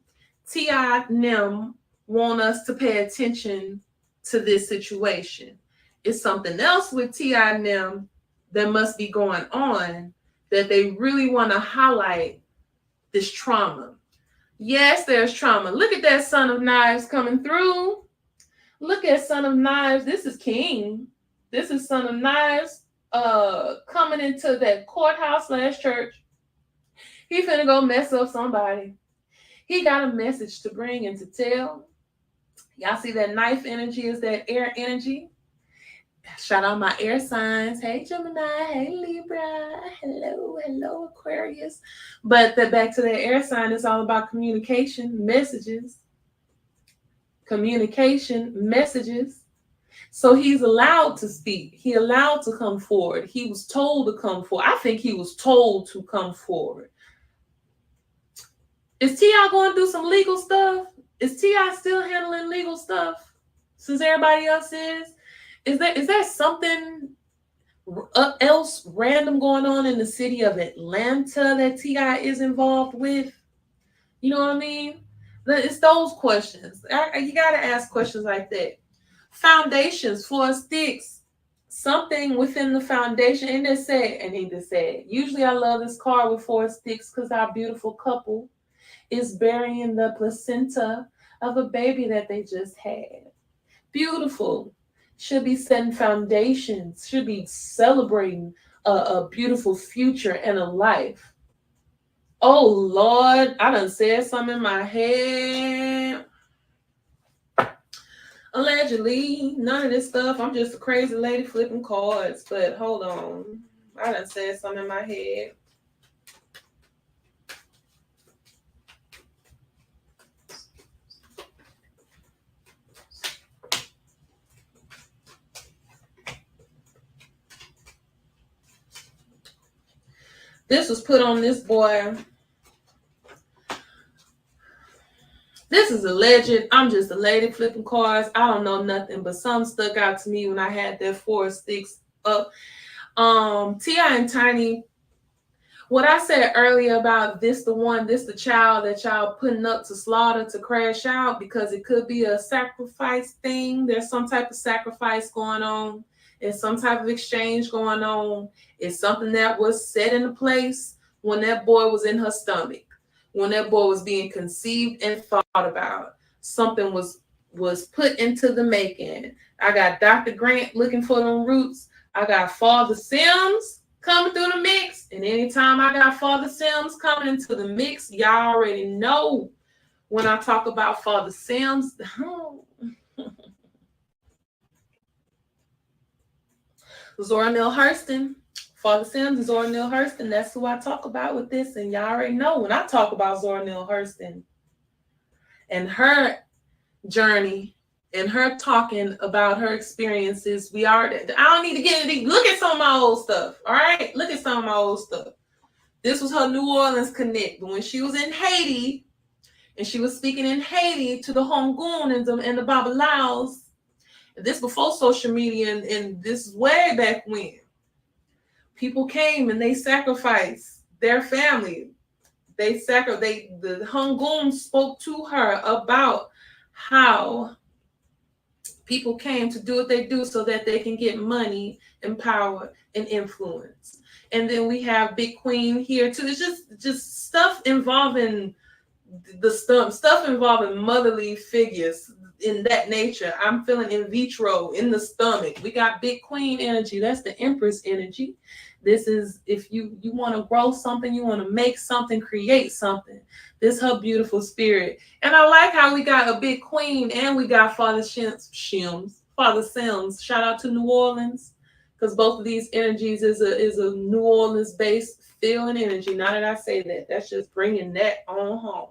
T.I. and them want us to pay attention to this situation. It's something else with T.I. and them that must be going on that they really want to highlight this trauma. Yes, there's trauma. Look at that Son of Knives coming through. Look at Son of Knives. This is King. This is Son of Knives coming into that courthouse / church. He finna go mess up somebody. He got a message to bring and to tell. Y'all see that knife energy is that air energy. Shout out my air signs. Hey, Gemini. Hey, Libra. Hello, Aquarius. But back to that air sign, it's all about communication, messages. So he's allowed to speak. He allowed to come forward. He was told to come forward. I think he was told to come forward. Is T.I. going to do some legal stuff? Is T.I. still handling legal stuff since everybody else is? Is there something else random going on in the city of Atlanta that T.I. is involved with? You know what I mean? It's those questions. You got to ask questions like that. Foundations for sticks. something within the foundation. And they said, and he just said, usually I love this card with 4 sticks because our beautiful couple is burying the placenta of a baby that they just had. Beautiful. Should be setting foundations, should be celebrating a beautiful future and a life. Oh Lord, I done said something in my head. Allegedly, none of this stuff. I'm just a crazy lady flipping cards. But hold on. I done said something in my head. This was put on this boy. This is alleged. I'm just a lady flipping cards. I don't know nothing, but some stuck out to me when I had that 4 sticks up. T.I. and Tiny, what I said earlier about this the child that y'all putting up to slaughter to crash out because it could be a sacrifice thing. There's some type of sacrifice going on. There's some type of exchange going on. It's something that was set into place when that boy was in her stomach, when that boy was being conceived and thought about. Something was put into the making. I got Dr. Grant looking for them roots. I got Father Sims coming through the mix. And anytime I got Father Sims coming into the mix, y'all already know when I talk about Father Sims. Zora Neale Hurston. Father Sims and Zora Neale Hurston. That's who I talk about with this. And y'all already know when I talk about Zora Neale Hurston and her journey and her talking about her experiences, I don't need to get into. Look at some of my old stuff. All right, look at some of my old stuff. This was her New Orleans connect. But when she was in Haiti and she was speaking in Haiti to the Hongun and the Babalaos, this before social media, and this is way back when people came and they sacrificed their family. The Hongun spoke to her about how people came to do what they do so that they can get money and power and influence. And then we have Big Queen here too. It's just stuff involving the stuff involving motherly figures in that nature. I'm feeling in vitro in the stomach. We got Big Queen energy. That's the Empress energy. This is if you want to grow something, you want to make something, create something. This is her beautiful spirit. And I like how we got a Big Queen and we got Father Sims. Shout out to New Orleans, because both of these energies is a New Orleans based feeling energy. Now that I say that, that's just bringing that on home.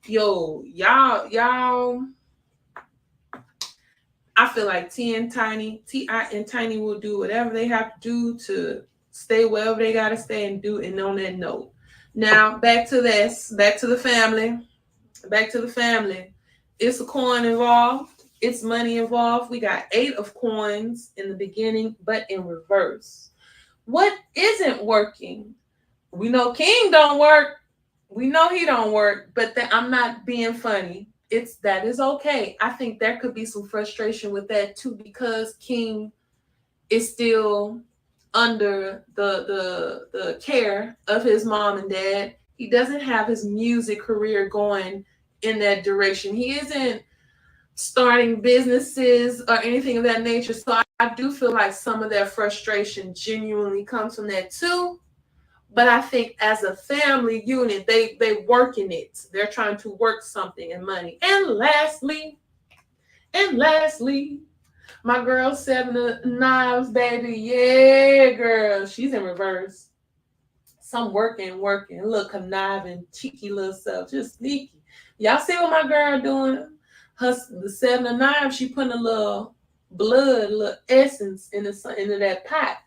Yo, y'all. I feel like T.I. and Tiny will do whatever they have to do to stay wherever they gotta stay and do. And on that note, now back to the family. It's a coin involved. It's money involved. We got 8 of coins in the beginning, but in reverse. What isn't working? We know King don't work. We know he don't work, but I'm not being funny. That is okay. I think there could be some frustration with that too, because King is still under the care of his mom and dad. He doesn't have his music career going in that direction. He isn't starting businesses or anything of that nature. So I do feel like some of their frustration genuinely comes from that too. But I think as a family unit, they working it. They're trying to work something and money. And lastly, my girl 7 of Knives, baby. Yeah, girl. She's in reverse. Some working, a little conniving, cheeky little self, just sneaky. Y'all see what my girl doing? The 7 of Knives, she putting a little blood, a little essence into that pot.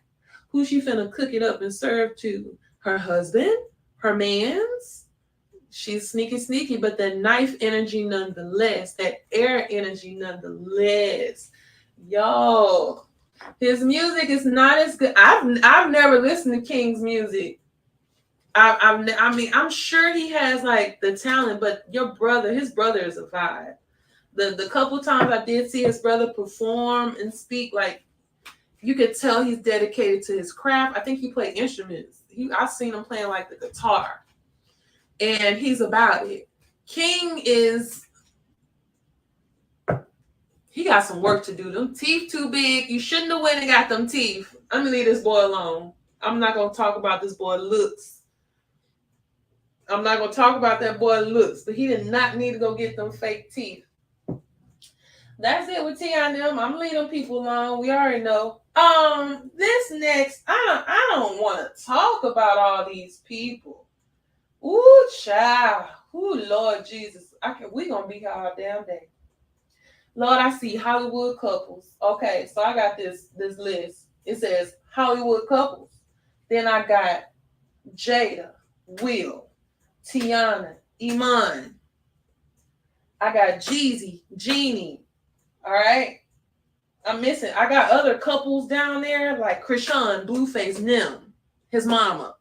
Who she finna cook it up and serve to? Her husband, her man's. She's sneaky, but that knife energy nonetheless, that air energy nonetheless. Yo, his music is not as good. I've never listened to King's music. I mean, I'm sure he has like the talent, but his brother is a vibe. The couple times I did see his brother perform and speak, like You could tell he's dedicated to his craft. I think he played instruments. I've seen him playing like the guitar, and he's about it. King is, he got some work to do. Them teeth too big. You shouldn't have went and got them teeth. I'm gonna leave this boy alone. I'm not gonna talk about this boy looks. I'm not gonna talk about that boy looks, but he did not need to go get them fake teeth. That's it with T on them. I'm leaving people alone. We already know. This next, I don't want to talk about all these people. Ooh, child. Ooh, Lord Jesus. We gonna be here all damn day. Lord, I see Hollywood couples. Okay, so I got this list. It says Hollywood couples. Then I got Jada, Will, Tiana, Iman. I got Jeezy, Jeannie. All right. I'm missing. I got other couples down there like Krishan, Blueface, Nim, his mama.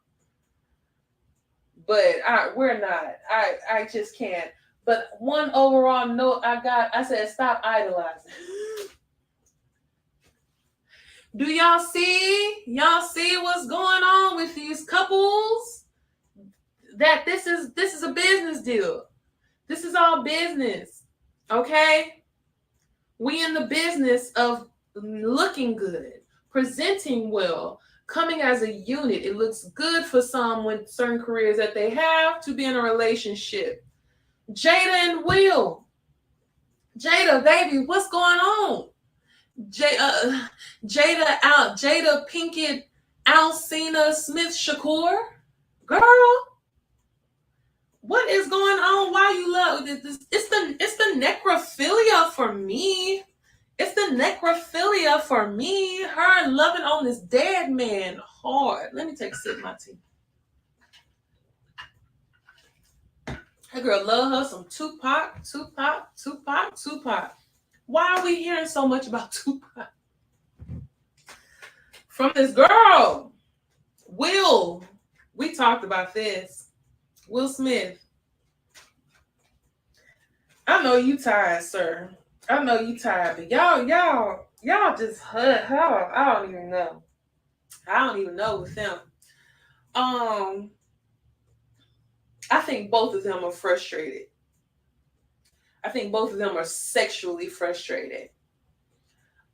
But we're not. I just can't. But one overall note I said stop idolizing. Do y'all see? Y'all see what's going on with these couples? That this is a business deal. This is all business. Okay? We in the business of looking good, presenting well, coming as a unit. It looks good for some with certain careers that they have to be in a relationship. Jada and Will. Jada, baby, what's going on? Jada Pinkett, Alcina Smith Shakur. Girl, what is going on? Why you love this? It's the necrophilia for me. It's the necrophilia for me. Her loving on this dead man hard. Let me take a sip of my tea. That girl love her some Tupac. Why are we hearing so much about Tupac? From this girl, Will. We talked about this. Will Smith. I know you tired, sir. I know you tired, but y'all just I don't even know. I don't even know with them. I think both of them are frustrated. I think both of them are sexually frustrated.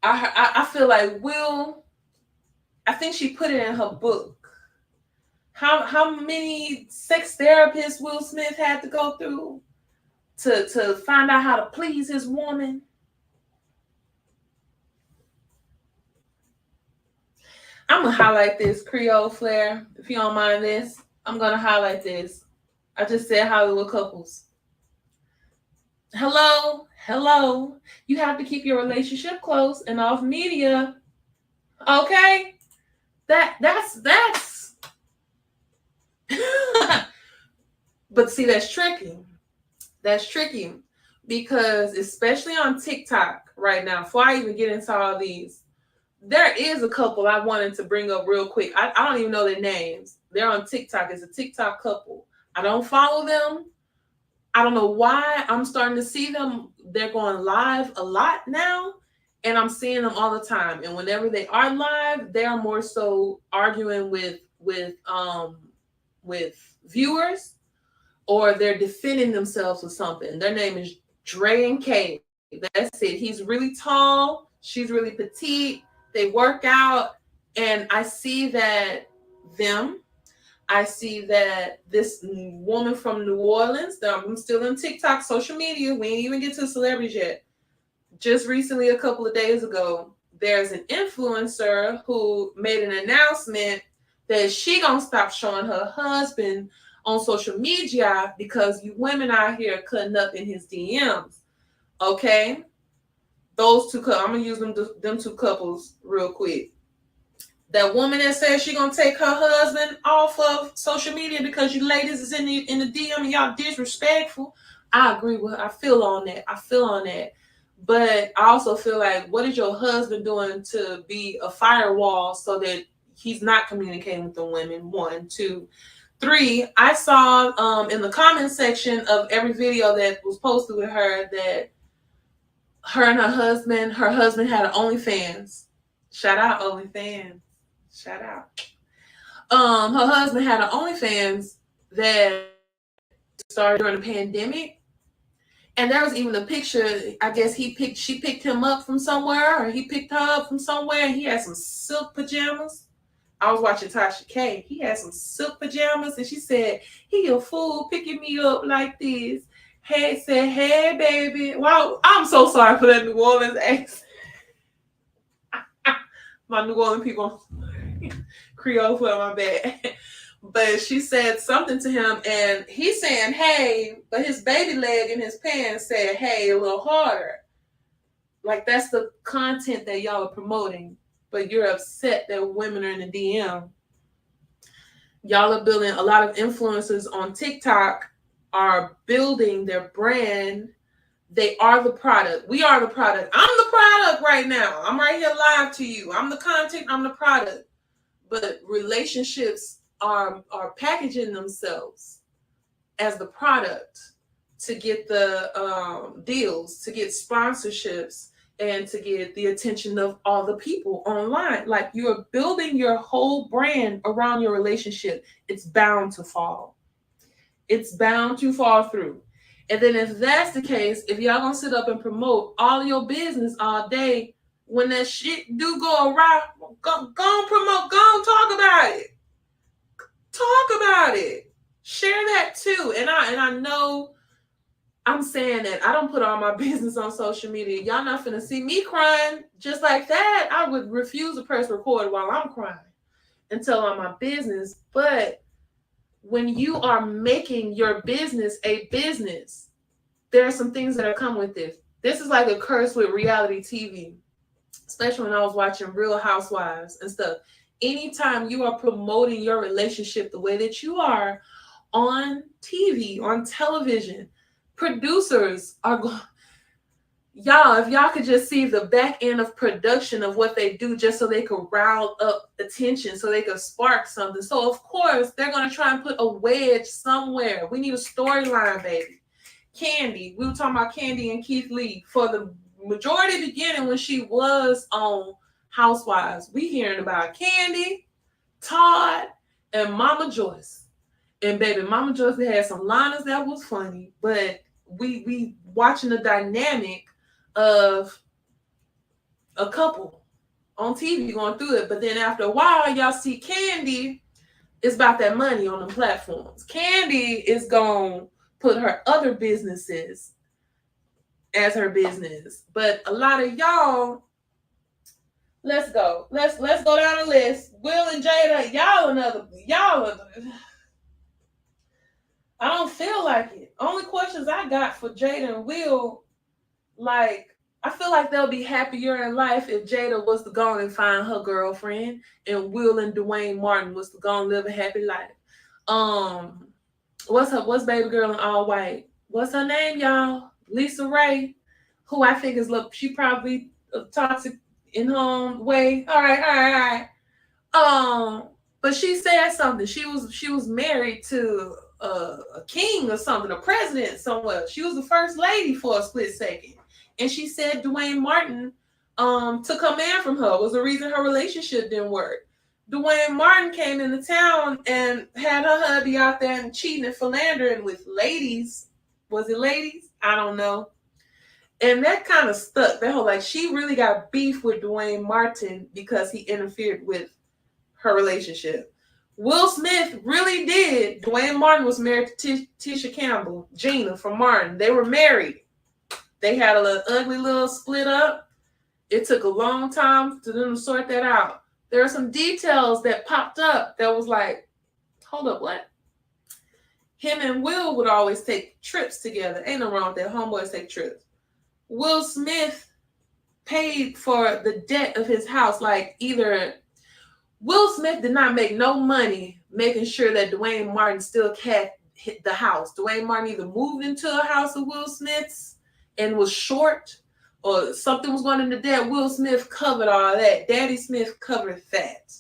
I feel like Will, I think she put it in her book. How many sex therapists Will Smith had to go through to find out how to please his woman? I'm going to highlight this, Creole Flair. If you don't mind this, I'm going to highlight this. I just said Hollywood couples. Hello. You have to keep your relationship close and off media. Okay? That's But see, that's tricky. That's tricky because especially on TikTok right now, before I even get into all these, there is a couple I wanted to bring up real quick. I don't even know their names. They're on TikTok. It's a TikTok couple. I don't follow them. I don't know why I'm starting to see them. They're going live a lot now, and I'm seeing them all the time. And whenever they are live, they are more so arguing with viewers, or they're defending themselves with something. Their name is Dre and Kay. That's it. He's really tall. She's really petite. They work out, and I see that this woman from New Orleans, I'm still on TikTok, social media, we ain't even get to celebrities yet. Just recently, a couple of days ago, there's an influencer who made an announcement that she gonna stop showing her husband on social media because you women out here cutting up in his DMs. Okay? Those two, I'm gonna use them two couples real quick. That woman that says she gonna take her husband off of social media because you ladies is in the DM and y'all disrespectful. I agree with her. I feel on that. But I also feel like, what is your husband doing to be a firewall so that he's not communicating with the women? 1, 2, 3. I saw in the comment section of every video that was posted with her that her and her husband had an OnlyFans. Shout out OnlyFans. Shout out. Her husband had an OnlyFans that started during the pandemic. And there was even a picture, I guess she picked him up from somewhere, or he picked her up from somewhere, and he had some silk pajamas. I was watching Tasha K. He had some silk pajamas, and she said, "He a fool picking me up like this." Hey, said, "Hey, baby." Wow, I'm so sorry for that New Orleans accent. My New Orleans people, Creole for my bad. But she said something to him, and he's saying, "Hey," but his baby leg in his pants said, "Hey," a little harder. Like, that's the content that y'all are promoting, but you're upset that women are in the DM. Y'all are building, a lot of influencers on TikTok are building their brand. They are the product. We are the product. I'm the product right now. I'm right here live to you. I'm the content. I'm the product. But relationships are packaging themselves as the product to get the deals, to get sponsorships, and to get the attention of all the people online. Like, you're building your whole brand around your relationship. It's bound to fall. It's bound to fall through. And then if that's the case, if y'all gonna sit up and promote all your business all day, when that shit do go awry, go on promote, go on talk about it. Talk about it. Share that too. And I know I'm saying that I don't put all my business on social media. Y'all not finna see me crying just like that. I would refuse to press record while I'm crying and tell all my business. But when you are making your business a business, there are some things that are come with this. This is like a curse with reality TV, especially when I was watching Real Housewives and stuff. Anytime you are promoting your relationship the way that you are on TV, on television, producers are going, y'all, if y'all could just see the back end of production of what they do just so they could rile up attention, so they could spark something. So of course they're going to try and put a wedge somewhere. We need a storyline, baby. Candy, we were talking about Candy and Keith Lee for the majority beginning when she was on Housewives. We hearing about Candy, Todd, and Mama Joyce. And baby, Mama Joyce had some liners that was funny, but we watching the dynamic of a couple on TV going through it. But then after a while, y'all see Candy is about that money on the platforms. Candy is gonna put her other businesses as her business. But a lot of y'all, let's go. Let's go down the list. Will and Jada, y'all I don't feel like it. Only questions I got for Jada and Will, like, I feel like they'll be happier in life if Jada was to go and find her girlfriend and Will and Dwayne Martin was to go and live a happy life. What's baby girl in all white? What's her name, y'all? Lisa Ray, who I think is, look, she probably toxic in her own way. All right. But she said something. She was married to a king or something, a president somewhere. She was the first lady for a split second. And she said Dwayne Martin took her man from her, was the reason her relationship didn't work. Dwayne Martin came into town and had her hubby out there and cheating and philandering with ladies. Was it ladies? I don't know. And that kind of stuck. That whole, like, she really got beef with Dwayne Martin because he interfered with her relationship. Will Smith really did. Dwayne Martin was married to Tisha Campbell, Gina from Martin. They were married. They had a little ugly little split up. It took a long time for them to sort that out. There are some details that popped up that was like, hold up, what? Him and Will would always take trips together. Ain't no wrong with that. Homeboys take trips. Will Smith paid for the debt of his house. Like, either Will Smith did not make no money making sure that Dwayne Martin still had the house. Dwayne Martin either moved into a house of Will Smith's and was short, or something was going into debt. Will Smith covered all that. Daddy Smith covered that.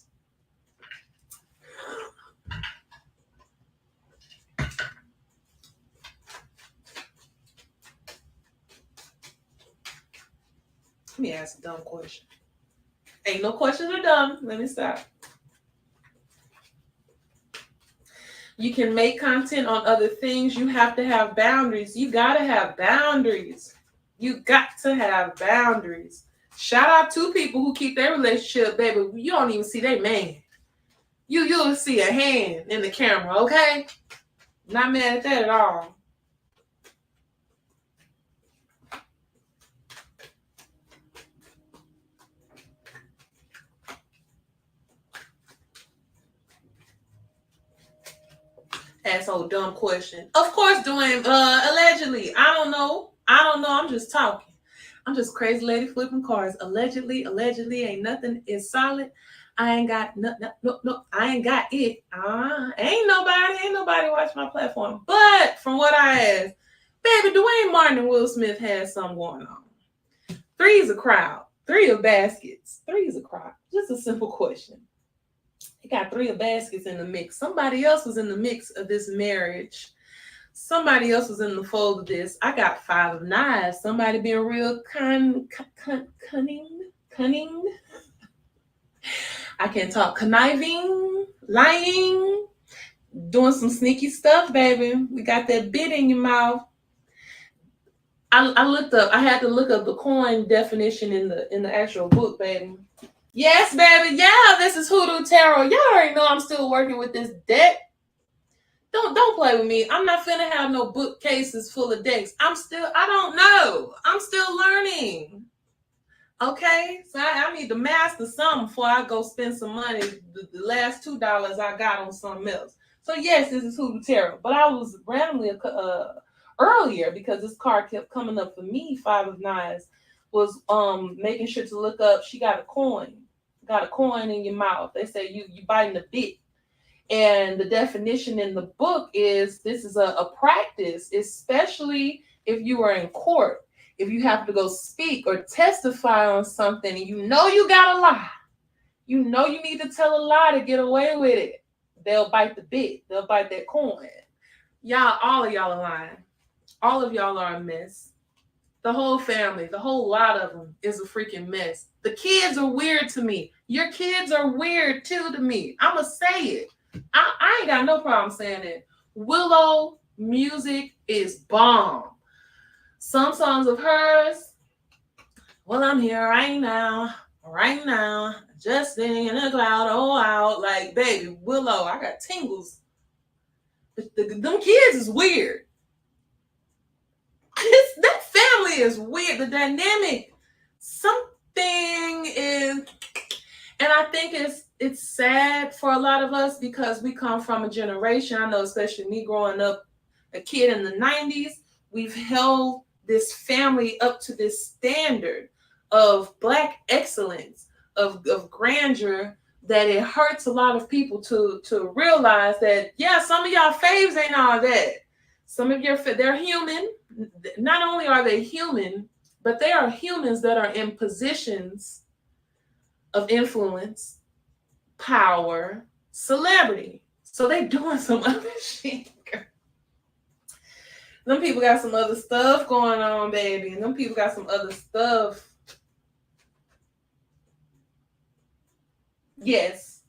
Let me ask a dumb question. Ain't no questions are dumb. Let me stop. You can make content on other things. You have to have boundaries. You got to have boundaries. You got to have boundaries. Shout out to people who keep their relationship, baby. You don't even see their man. You'll see a hand in the camera, okay? Not mad at that at all. Asshole dumb question. Of course, doing allegedly. I don't know. I'm just talking. I'm just crazy lady flipping cars. Allegedly, ain't nothing is solid. I ain't got no. I ain't got it. Ain't nobody watch my platform. But from what I asked, baby, Dwayne Martin and Will Smith had something going on. 3 is a crowd. 3 of baskets. 3 is a crowd. Just a simple question. He got 3 of baskets in the mix. Somebody else was in the mix of this marriage. Somebody else was in the fold of this. I got 5 of knives. Somebody being real cunning. I can't talk. Conniving, lying, doing some sneaky stuff, baby. We got that bit in your mouth. I had to look up the coin definition in the actual book, baby. Yes, baby. Yeah, this is Hoodoo Tarot. Y'all already know I'm still working with this deck. Don't play with me. I'm not finna have no bookcases full of decks. I don't know. I'm still learning. Okay? So I need to master something before I go spend some money. The last $2 I got on something else. So yes, this is Hoodoo Tarot. But I was randomly earlier, because this card kept coming up for me, 5 of Knives, was making sure to look up. She got a coin. Got a coin in your mouth. They say you biting the bit. And the definition in the book is this is a practice, especially if you are in court. If you have to go speak or testify on something and you know you got a lie, you know you need to tell a lie to get away with it, they'll bite the bit. They'll bite that coin. Y'all, all of y'all are lying. All of y'all are a mess. The whole family, the whole lot of them is a freaking mess. The kids are weird to me. Your kids are weird too to me. I'ma say it. I ain't got no problem saying it. Willow music is bomb. Some songs of hers, well, I'm here right now, just sitting in a cloud, oh out, like, baby, Willow, I got tingles. Them kids is weird. That family is weird. The dynamic, something is, and I think it's sad for a lot of us because we come from a generation. I know, especially me growing up, a kid in the 90s, we've held this family up to this standard of Black excellence, of grandeur, that it hurts a lot of people to realize that, yeah, some of y'all faves ain't all that. Some of they're human. Not only are they human, but they are humans that are in positions of influence, power, celebrity. So they doing some other shit. Them people got some other stuff going on, baby. And them people got some other stuff. Yes.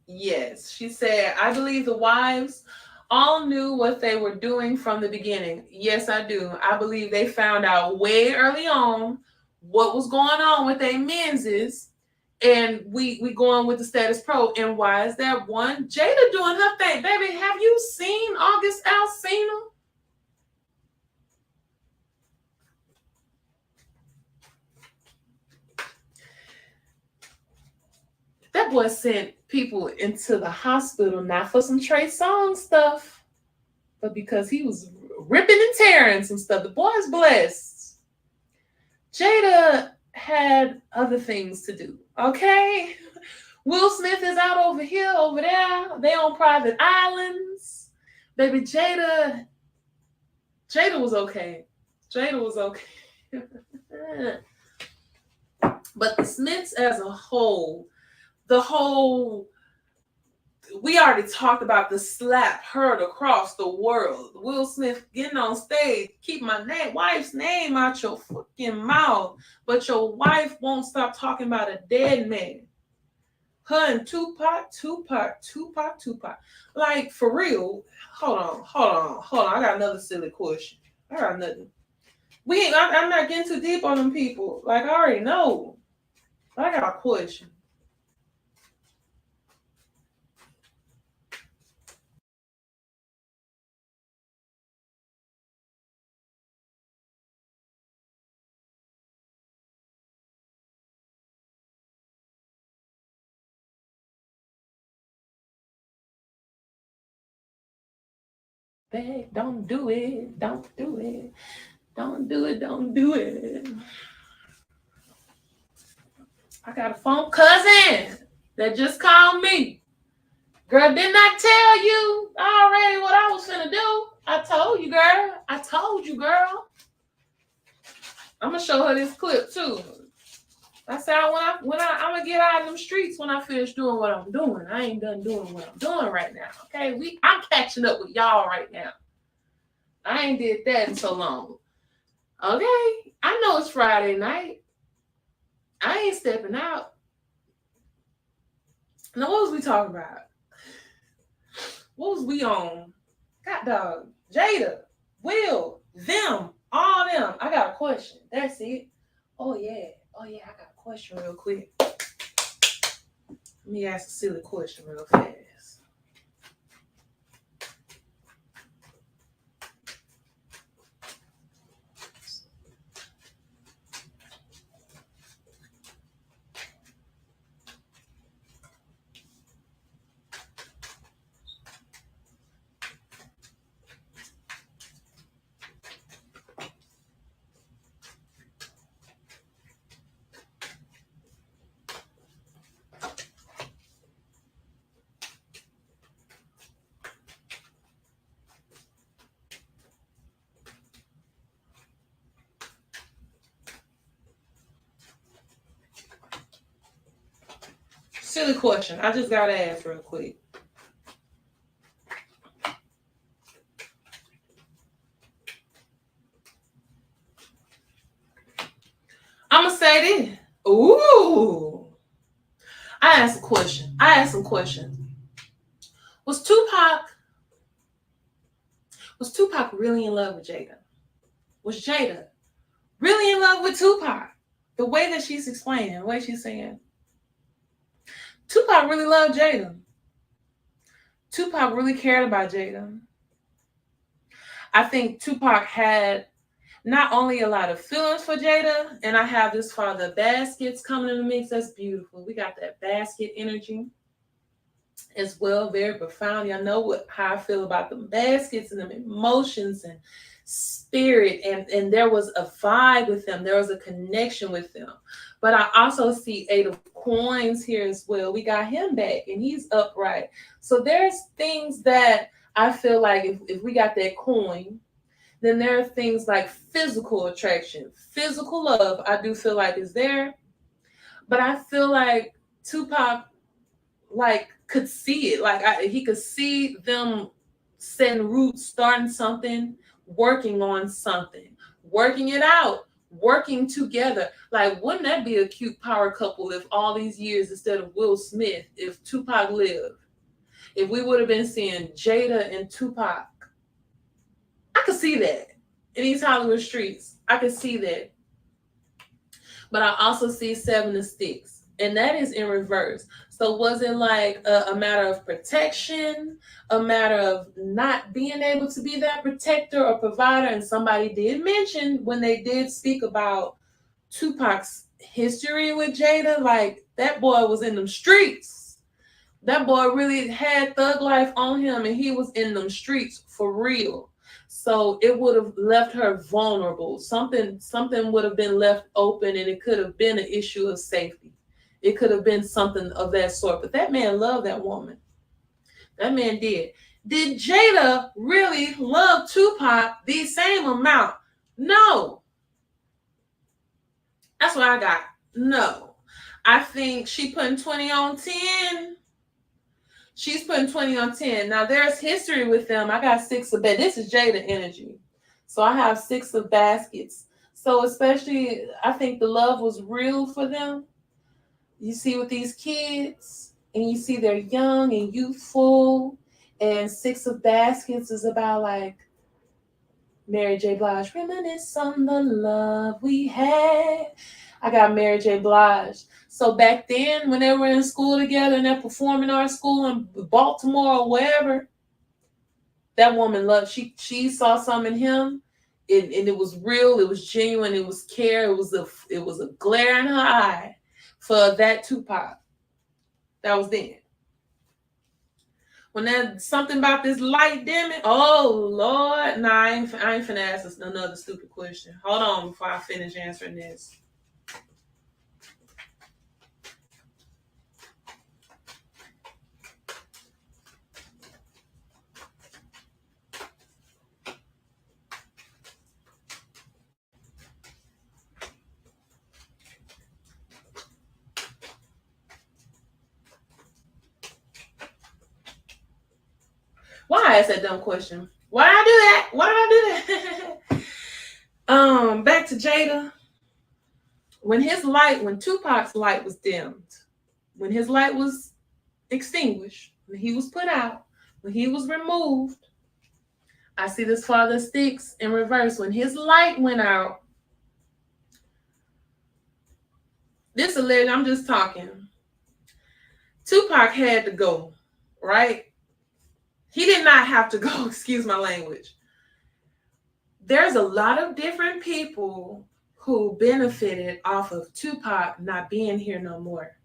She said, I believe the wives all knew what they were doing from the beginning. Yes, I do. I believe they found out way early on what was going on with their menses. And we going with the status quo. And why is that? One, Jada doing her thing. Baby, have you seen August Alsina? That boy sent people into the hospital, not for some Trey Songz stuff, but because he was ripping and tearing some stuff. The boy's blessed. Jada had other things to do, okay? Will Smith is out over here, over there. They on private islands. Baby, Jada was okay. But the Smiths as a whole, the whole We already talked about the slap heard across the world. Will Smith getting on stage, keep my wife's name out your fucking mouth, but your wife won't stop talking about a dead man. Her and Tupac. Like, for real. Hold on. I got another silly question. I got nothing. I'm not getting too deep on them people. Like, I already know. I got a question. Beg, don't do it. Don't do it. Don't do it. Don't do it. I got a phone cousin that just called me. Girl, didn't I tell you already what I was finna do? I told you, girl. I told you, girl. I'm gonna show her this clip too. I said I'm gonna get out of them streets when I finish doing what I'm doing. I ain't done doing what I'm doing right now. Okay, I'm catching up with y'all right now. I ain't did that in so long. Okay, I know it's Friday night. I ain't stepping out. Now, what was we talking about? What was we on? God dog, Jada, Will, them, all them. I got a question. That's it. Oh yeah. I got a question real quick. Let me ask a silly question real fast. Silly question. I just gotta ask real quick. I'm gonna say this. Ooh. I asked some questions. Was Tupac really in love with Jada? Was Jada really in love with Tupac? The way that she's explaining, the way she's saying, Tupac really loved Jada. Tupac really cared about Jada. I think Tupac had not only a lot of feelings for Jada, and I have this for the baskets coming in the mix. That's beautiful. We got that basket energy as well, very profound. Y'all know how I feel about the baskets and the emotions and spirit, and there was a vibe with them. There was a connection with them. But I also see 8 of coins here as well. We got him back, and he's upright. So there's things that I feel like if we got that coin, then there are things like physical attraction, physical love. I do feel like is there, but I feel like Tupac could see it. He could see them setting roots, starting something, working on something, working it out, working together. Like, wouldn't that be a cute power couple if all these years, instead of Will Smith, if Tupac lived, if we would have been seeing Jada and Tupac? I could see that in these Hollywood streets. I could see that. But I also see 7 of sticks, and that is in reverse. So was it like a matter of protection, a matter of not being able to be that protector or provider? And somebody did mention when they did speak about Tupac's history with Jada, like that boy was in them streets. That boy really had thug life on him, and he was in them streets for real. So it would have left her vulnerable. Something would have been left open, and it could have been an issue of safety. It could have been something of that sort. But that man loved that woman. That man did. Did Jada really love Tupac the same amount? No. That's what I got. No. I think she putting 20 on 10. She's putting 20 on 10. Now there's history with them. I got 6 of baskets. This is Jada energy. So I have 6 of baskets. So especially, I think the love was real for them. You see with these kids, and you see they're young and youthful. And 6 of baskets is about like Mary J. Blige, reminisce on the love we had. I got Mary J. Blige. So back then, when they were in school together and they're performing art school in Baltimore or wherever, that woman loved. She saw something in him, and it was real. It was genuine. It was care. It was a glare in her eye for that Tupac. That was then. When there's something about this light dimming, oh Lord, nah, I ain't finna ask us another stupid question. Hold on before I finish answering this. Why I ask that dumb question? Why did I do that? Why did I do that? Back to Jada. When Tupac's light was dimmed, when his light was extinguished, when he was put out, when he was removed, I see this Father Sticks in reverse. When his light went out, this alleged, I'm just talking. Tupac had to go, right? He did not have to go, excuse my language. There's a lot of different people who benefited off of Tupac not being here no more.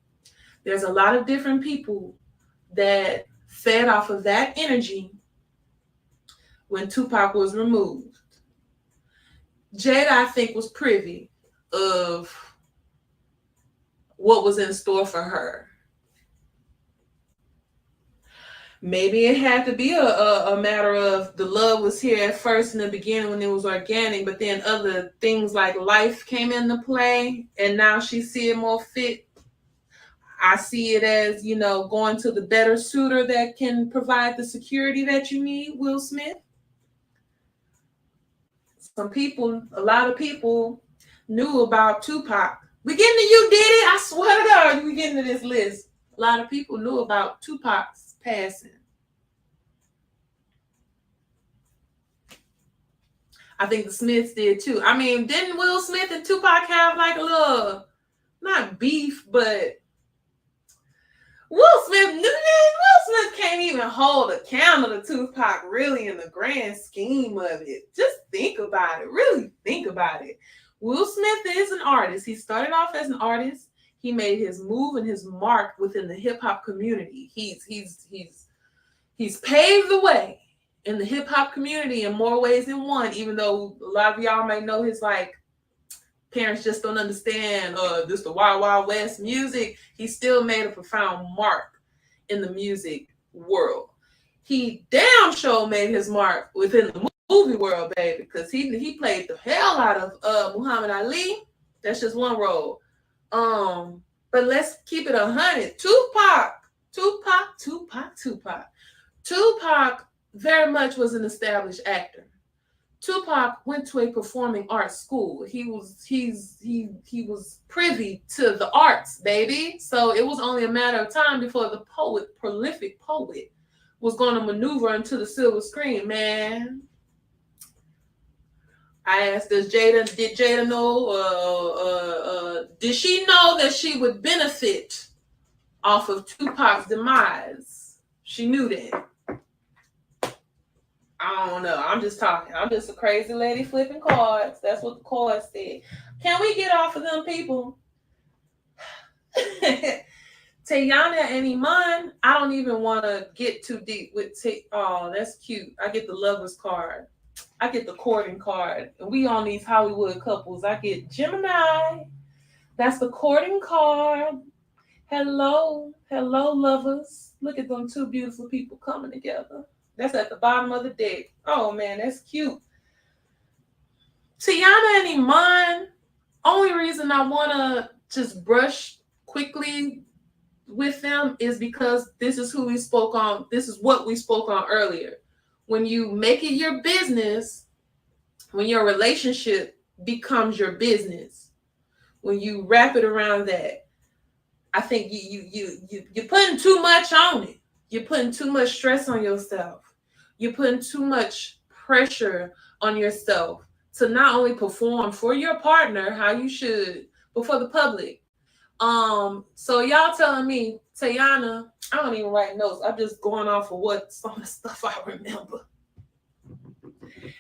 There's a lot of different people that fed off of that energy when Tupac was removed. Jada, I think, was privy of what was in store for her. Maybe it had to be a matter of the love was here at first in the beginning when it was organic, but then other things like life came into play, and now she see it more fit. I see it as, going to the better suitor that can provide the security that you need, Will Smith. A lot of people knew about Tupac. We getting to You Did It. I swear to God, we getting to this list. A lot of people knew about Tupac's passing. I think the Smiths did too. I mean, didn't Will Smith and Tupac have like a little, not beef, but Will Smith can't even hold a candle to Tupac really in the grand scheme of it. Just think about it. Really think about it. Will Smith is an artist. He started off as an artist. He made his move and his mark within the hip hop community. He's paved the way in the hip hop community in more ways than one, even though a lot of y'all may know his like parents just don't understand this the Wild Wild West music. He still made a profound mark in the music world. He damn sure made his mark within the movie world, baby, because he played the hell out of Muhammad Ali. That's just one role. But let's keep it 100. Tupac very much was an established actor. Tupac went to a performing arts school. He was privy to the arts, baby. So it was only a matter of time before the prolific poet, was going to maneuver into the silver screen, man. I asked, did Jada know, did she know that she would benefit off of Tupac's demise? She knew that. I don't know. I'm just talking. I'm just a crazy lady flipping cards. That's what the cards said. Can we get off of them people? Tayana and Iman, I don't even want to get too deep with oh, that's cute. I get the lover's card. I get the courting card. And we on these Hollywood couples. I get Gemini. That's the courting card. Hello, lovers. Look at them two beautiful people coming together. That's at the bottom of the deck. Oh, man, that's cute. Tiana and Iman, only reason I want to just brush quickly with them is because this is who we spoke on. This is what we spoke on earlier. When you make it your business, when your relationship becomes your business, when you wrap it around that, I think you're putting too much on it. You're putting too much stress on yourself. You're putting too much pressure on yourself to not only perform for your partner how you should, but for the public. So y'all telling me, Tayana, I don't even write notes. I'm just going off of what some of the stuff I remember.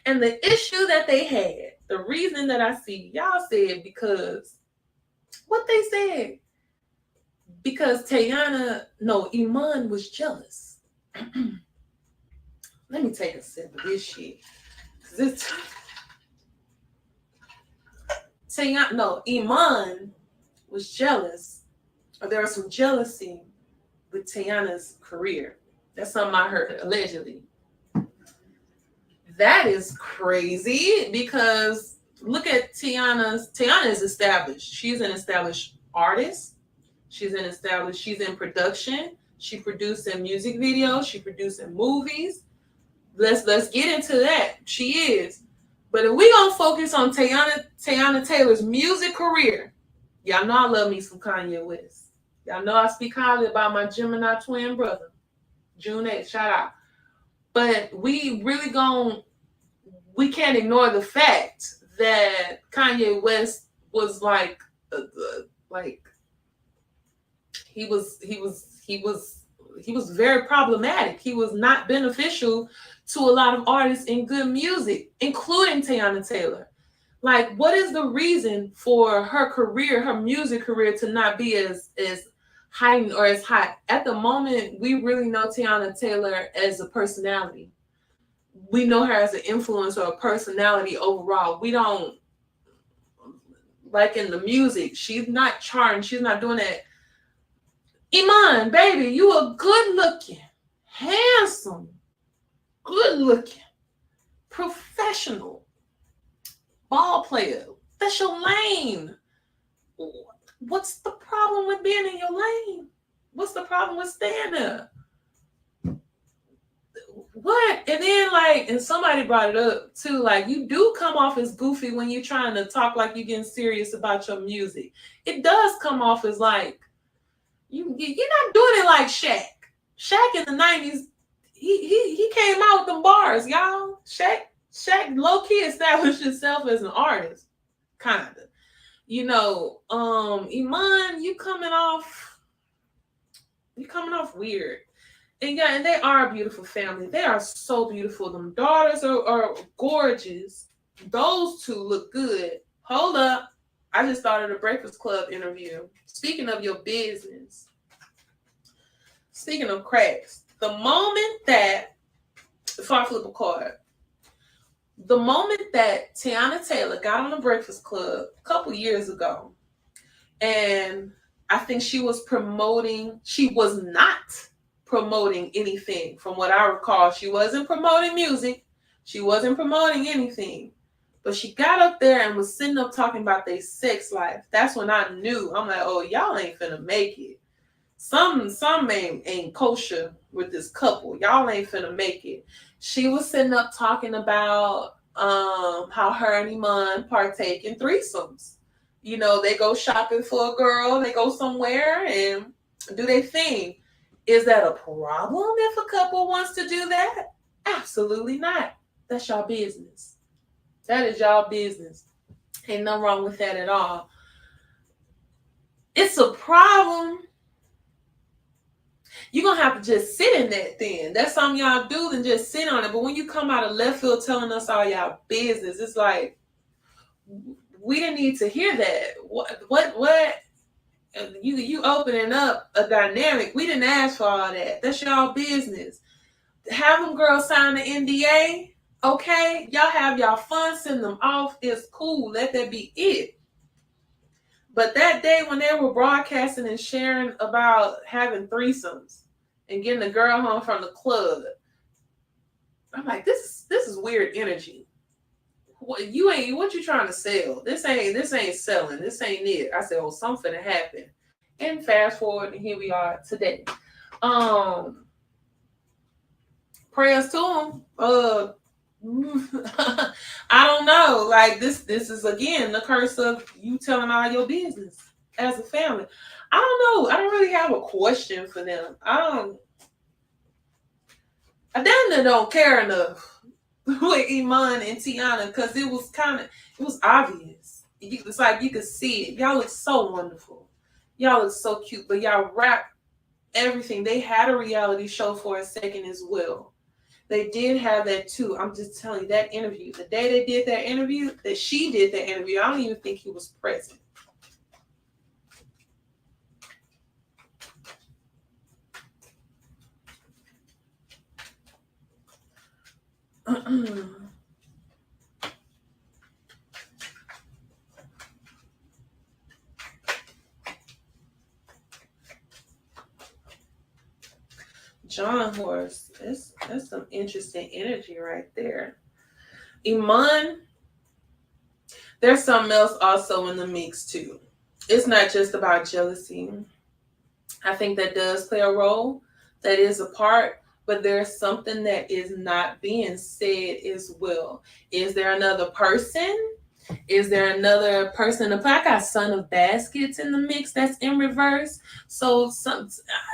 And the issue that they had, the reason that I see y'all said because what they said, because Iman was jealous. Let me take a sip of this shit. Iman was jealous. Or there was some jealousy with Tayana's career. That's something I heard, allegedly. That is crazy because look at Tiana is established. She's an established artist. She's in production. She producing music videos. She producing movies. Let's get into that. She is. But if we gonna focus on Tayana Taylor's music career, y'all know I love me some Kanye West. Y'all know I speak highly about my Gemini twin brother, June 8th. Shout out. But we can't ignore the fact that Kanye West was he was very problematic. He was not beneficial to a lot of artists in good music, including Tayana Taylor. Like, what is the reason for her career, her music career, to not be as heightened or as hot? At the moment, we really know Tayana Taylor as a personality. We know her as an influencer, a personality overall. We don't, like in the music, she's not charting. She's not doing that. Iman, baby, you are good looking, handsome, good looking, professional, ball player. That's your lane. What's the problem with being in your lane? What's the problem with staying there? What? And then and somebody brought it up too, you do come off as goofy when you're trying to talk like you're getting serious about your music. It does come off as you're not doing it like Shaq. Shaq in the 90s, he came out with them bars, y'all. Shaq low-key established himself as an artist, kinda. Iman, you coming off weird. And they are a beautiful family. They are so beautiful. Them daughters are gorgeous. Those two look good. Hold up. I just started a Breakfast Club interview. Speaking of your business. Speaking of cracks. Before I flip a card. The moment that Tayana Taylor got on the Breakfast Club a couple years ago, and I think she was not promoting anything. From what I recall, she wasn't promoting music. She wasn't promoting anything. But she got up there and was sitting up talking about their sex life. That's when I knew. I'm like, oh, y'all ain't finna make it. Some ain't kosher with this couple. Y'all ain't finna make it. She was sitting up talking about how her and Iman partake in threesomes. They go shopping for a girl. They go somewhere and do their thing. Is that a problem if a couple wants to do that? Absolutely not. That's y'all business. That is y'all business. Ain't nothing wrong with that at all. It's a problem. You're going to have to just sit in that then. That's something y'all do, then just sit on it. But when you come out of left field telling us all y'all business, it's like, we didn't need to hear that. What? You opening up a dynamic. We didn't ask for all that. That's y'all business. Have them girls sign the NDA. Okay? Y'all have y'all fun, send them off. It's cool. Let that be it. But that day when they were broadcasting and sharing about having threesomes and getting a girl home from the club, I'm like, this is weird energy. What you trying to sell? This ain't selling. This ain't it. I said, oh, something finna happen. And fast forward, and here we are today. Um, Prayers to him. I don't know. Like this is again the curse of you telling all your business as a family. I don't know. I don't really have a question for them. I damn don't care enough with Iman and Tiana because it was obvious. It's like you could see it. Y'all look so wonderful. Y'all look so cute, but y'all rap everything. They had a reality show for a second as well. They did have that too. I'm just telling you, that interview, the day they did that interview, that she did that interview, I don't even think he was present. John Horse, that's some interesting energy right there. Iman, there's something else also in the mix too. It's not just about jealousy. I think that does play a role. That is a part, but there's something that is not being said as well. Is there another person? Is there another person in the play? I got Son of Baskets in the mix that's in reverse. So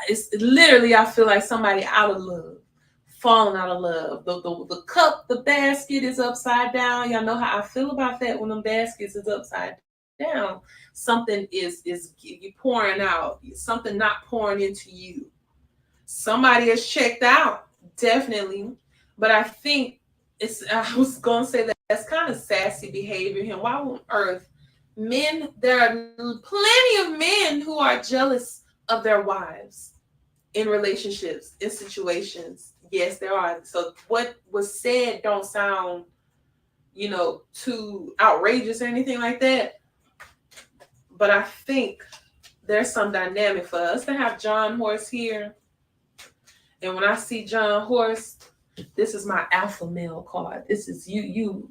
it's literally I feel like somebody out of love, falling out of love. The cup, the basket is upside down. Y'all know how I feel about that when the baskets is upside down. Something is you pouring out, something not pouring into you. Somebody is checked out, definitely. But I think I was gonna say that's kind of sassy behavior here. Why on earth there are plenty of men who are jealous of their wives in relationships, in situations. Yes, there are. So what was said don't sound, too outrageous or anything like that. But I think there's some dynamic for us to have John Horse here. And when I see John Horse, this is my alpha male card. This is you.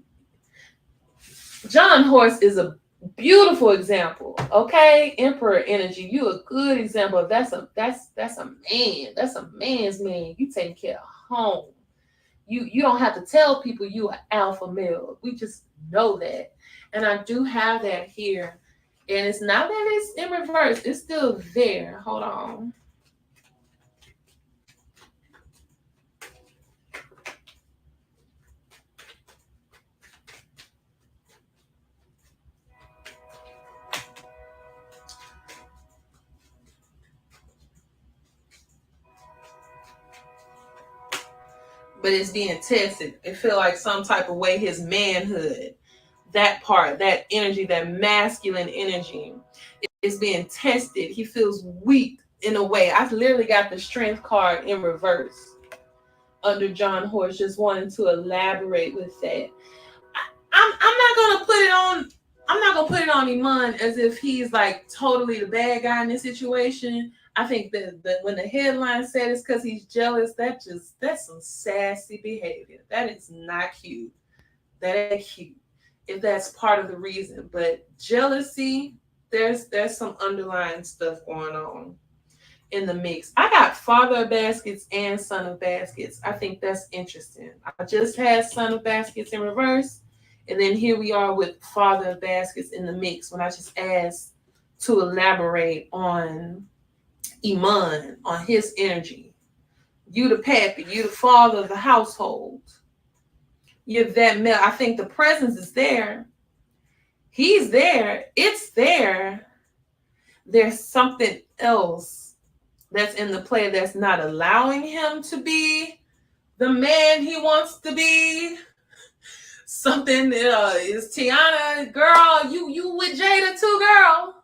John Horse is a beautiful example. Okay, Emperor energy. You a good example. That's a man. That's a man's man. You taking care of home. You don't have to tell people you are alpha male. We just know that. And I do have that here. And it's not that it's in reverse. It's still there. Hold on. But it's being tested. It feel like some type of way his manhood, that part, that energy, that masculine energy is being tested. He feels weak in a way. I've literally got the strength card in reverse under John Horse, just wanting to elaborate with that. I'm not gonna put it on. I'm not gonna put it on Iman as if he's like totally the bad guy in this situation. I think that when the headline said it's because he's jealous, that's some sassy behavior. That is not cute. That ain't cute. If that's part of the reason, but jealousy, there's some underlying stuff going on in the mix. I got Father of Baskets and Son of Baskets. I think that's interesting. I just had Son of Baskets in reverse, and then here we are with Father of Baskets in the mix when I just asked to elaborate on Iman, on his energy. You the pappy, you the father of the household. You're that male. I think the presence is there. He's there. It's there. There's something else that's in the play that's not allowing him to be the man he wants to be. Something is Tiana, girl, you with Jada too, girl.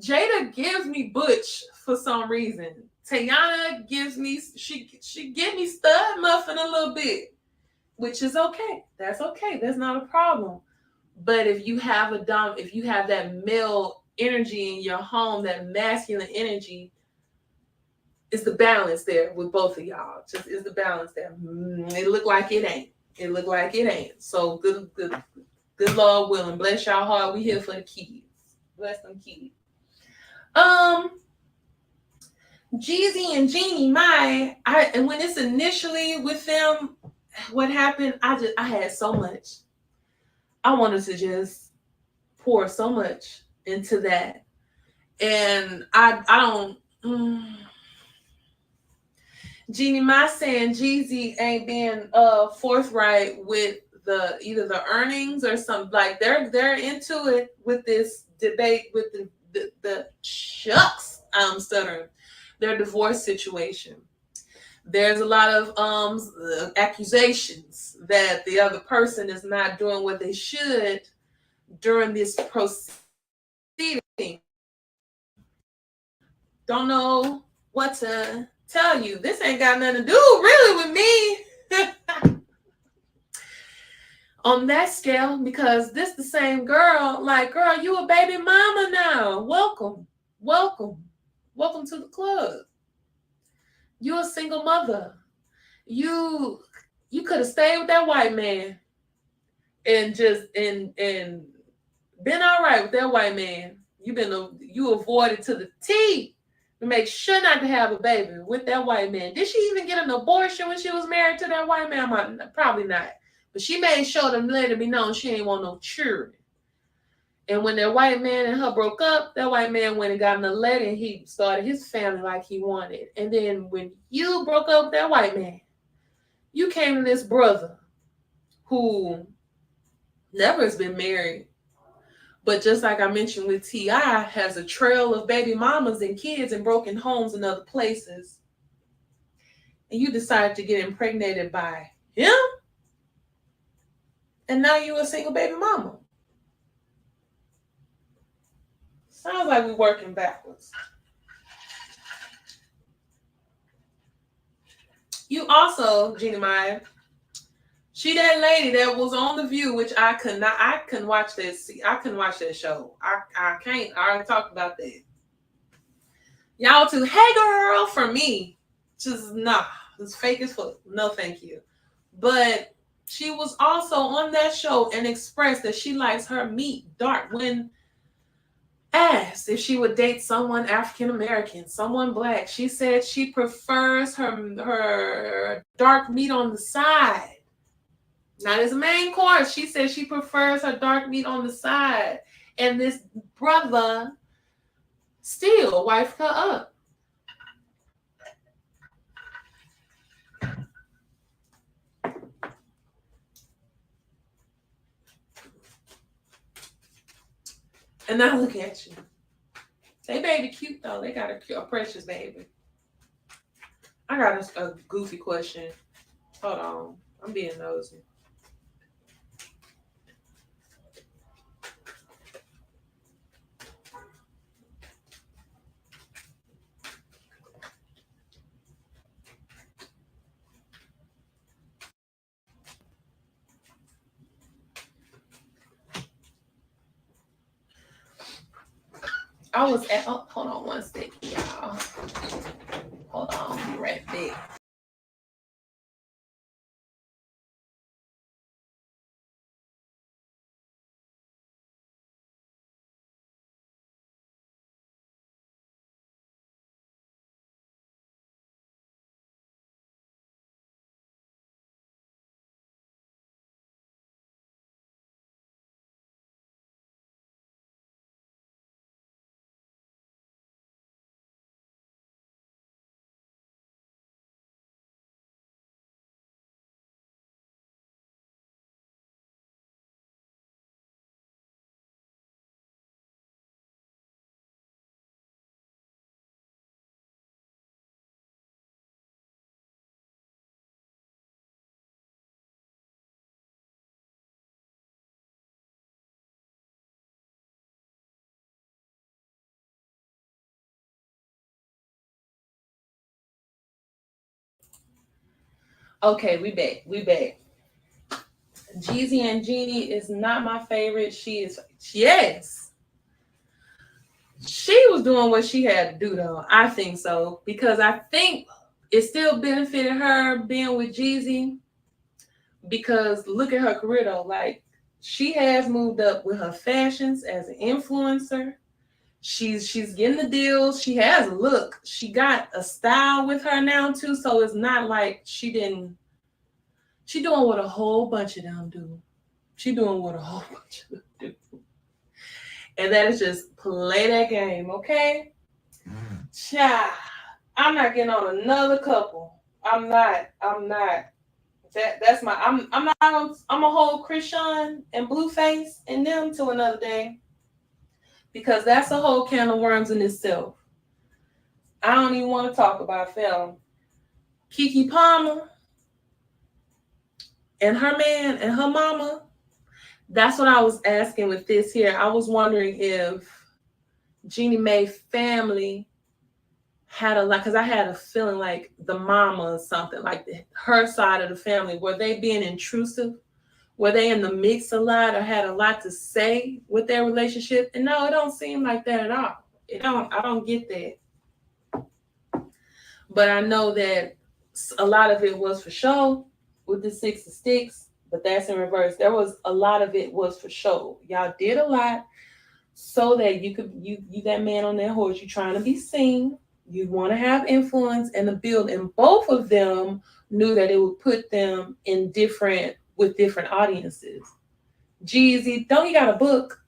Jada gives me Butch for some reason. Tiana gives me she give me stud muffin a little bit, which is okay. That's okay. That's not a problem. But if you have that male energy in your home, that masculine energy, is the balance there with both of y'all. Just is the balance there. It look like it ain't. It look like it ain't. So good Lord willing, bless y'all heart. We here for the kids. Bless them kids. Um, Jeezy and Jeannie Mai, and when it's initially with them, what happened? I had so much. I wanted to just pour so much into that, and I don't. Jeannie Mai saying Jeezy ain't being forthright with the either the earnings or something, like they're into it with this debate with the shucks, I'm stuttering, their divorce situation. There's a lot of accusations that the other person is not doing what they should during this proceeding. Don't know what to tell you. This ain't got nothing to do really with me. On that scale, because this the same girl, like, girl, you a baby mama now. Welcome. Welcome. Welcome to the club. You a single mother. You could have stayed with that white man and just and been all right with that white man. You avoided to the T to make sure not to have a baby with that white man. Did she even get an abortion when she was married to that white man? Probably not. But she made sure to let it be known she ain't want no children. And when that white man and her broke up, that white man went and got another lady and he started his family like he wanted. And then when you broke up with that white man, you came to this brother who never has been married, but just like I mentioned with T.I., has a trail of baby mamas and kids and broken homes in other places. And you decided to get impregnated by him? And now you a single baby mama. Sounds like we're working backwards. You also, Jeannie Mai, she that lady that was on The View, which I couldn't watch that. I couldn't watch that show. I can't. I already talked about that. Y'all too, hey girl, for me, just nah, it's fake as fuck. No, thank you. But she was also on that show and expressed that she likes her meat dark. When asked if she would date someone African American, someone black, she said she prefers her dark meat on the side. Not as a main course. She said she prefers her dark meat on the side. And this brother still wifed her up. And now look at you. They baby cute though. They got a precious baby. I got a goofy question. Hold on. I'm being nosy. I was at, hold on one second, y'all. Hold on, be right back. Okay, we back. We back. Jeezy and Jeannie is not my favorite. She is, yes. She was doing what she had to do though. I think so. Because I think it still benefited her being with Jeezy. Because look at her career though. Like, she has moved up with her fashions as an influencer. She's getting the deals. She has a look. She got a style with her now too. So it's not like she doing what a whole bunch of them do. She doing what a whole bunch of them do. And that is just play that game, okay? Child, I'm not getting on another couple. I'm not. That's my. I'm not. I'm a whole Krishan and Blueface and them to another day, because that's a whole can of worms in itself. I don't even want to talk about film. Keke Palmer and her man and her mama. That's what I was asking with this here. I was wondering if Jeannie Mae family had a lot, because I had a feeling like the mama or something, like her side of the family, were they being intrusive? Were they in the mix a lot or had a lot to say with their relationship? And no, it don't seem like that at all. I don't get that. But I know that a lot of it was for show with the 6 of Sticks, but that's in reverse. There was a lot of it was for show. Y'all did a lot so that you that man on that horse, you trying to be seen. You want to have influence and the build, and both of them knew that it would put them in different audiences. Jeezy, don't he got a book?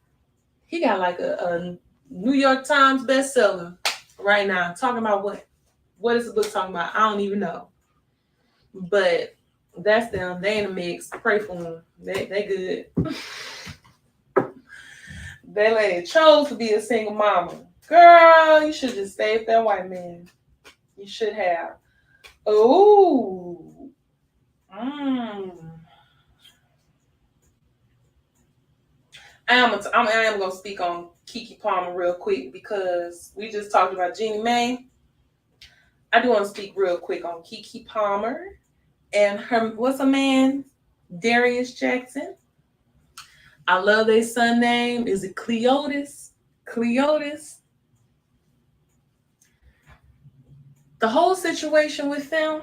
He got like a New York Times bestseller right now. Talking about what? What is the book talking about? I don't even know. But that's them. They in a mix. Pray for them. They good. That lady chose to be a single mama. Girl, you should just stay with that white man. You should have. Ooh. I am going to speak on Keke Palmer real quick because we just talked about Jeannie Mae. I do want to speak real quick on Keke Palmer and her, what's her man? Darius Jackson. I love their son name. Is it Cleotis? Cleotis. The whole situation with them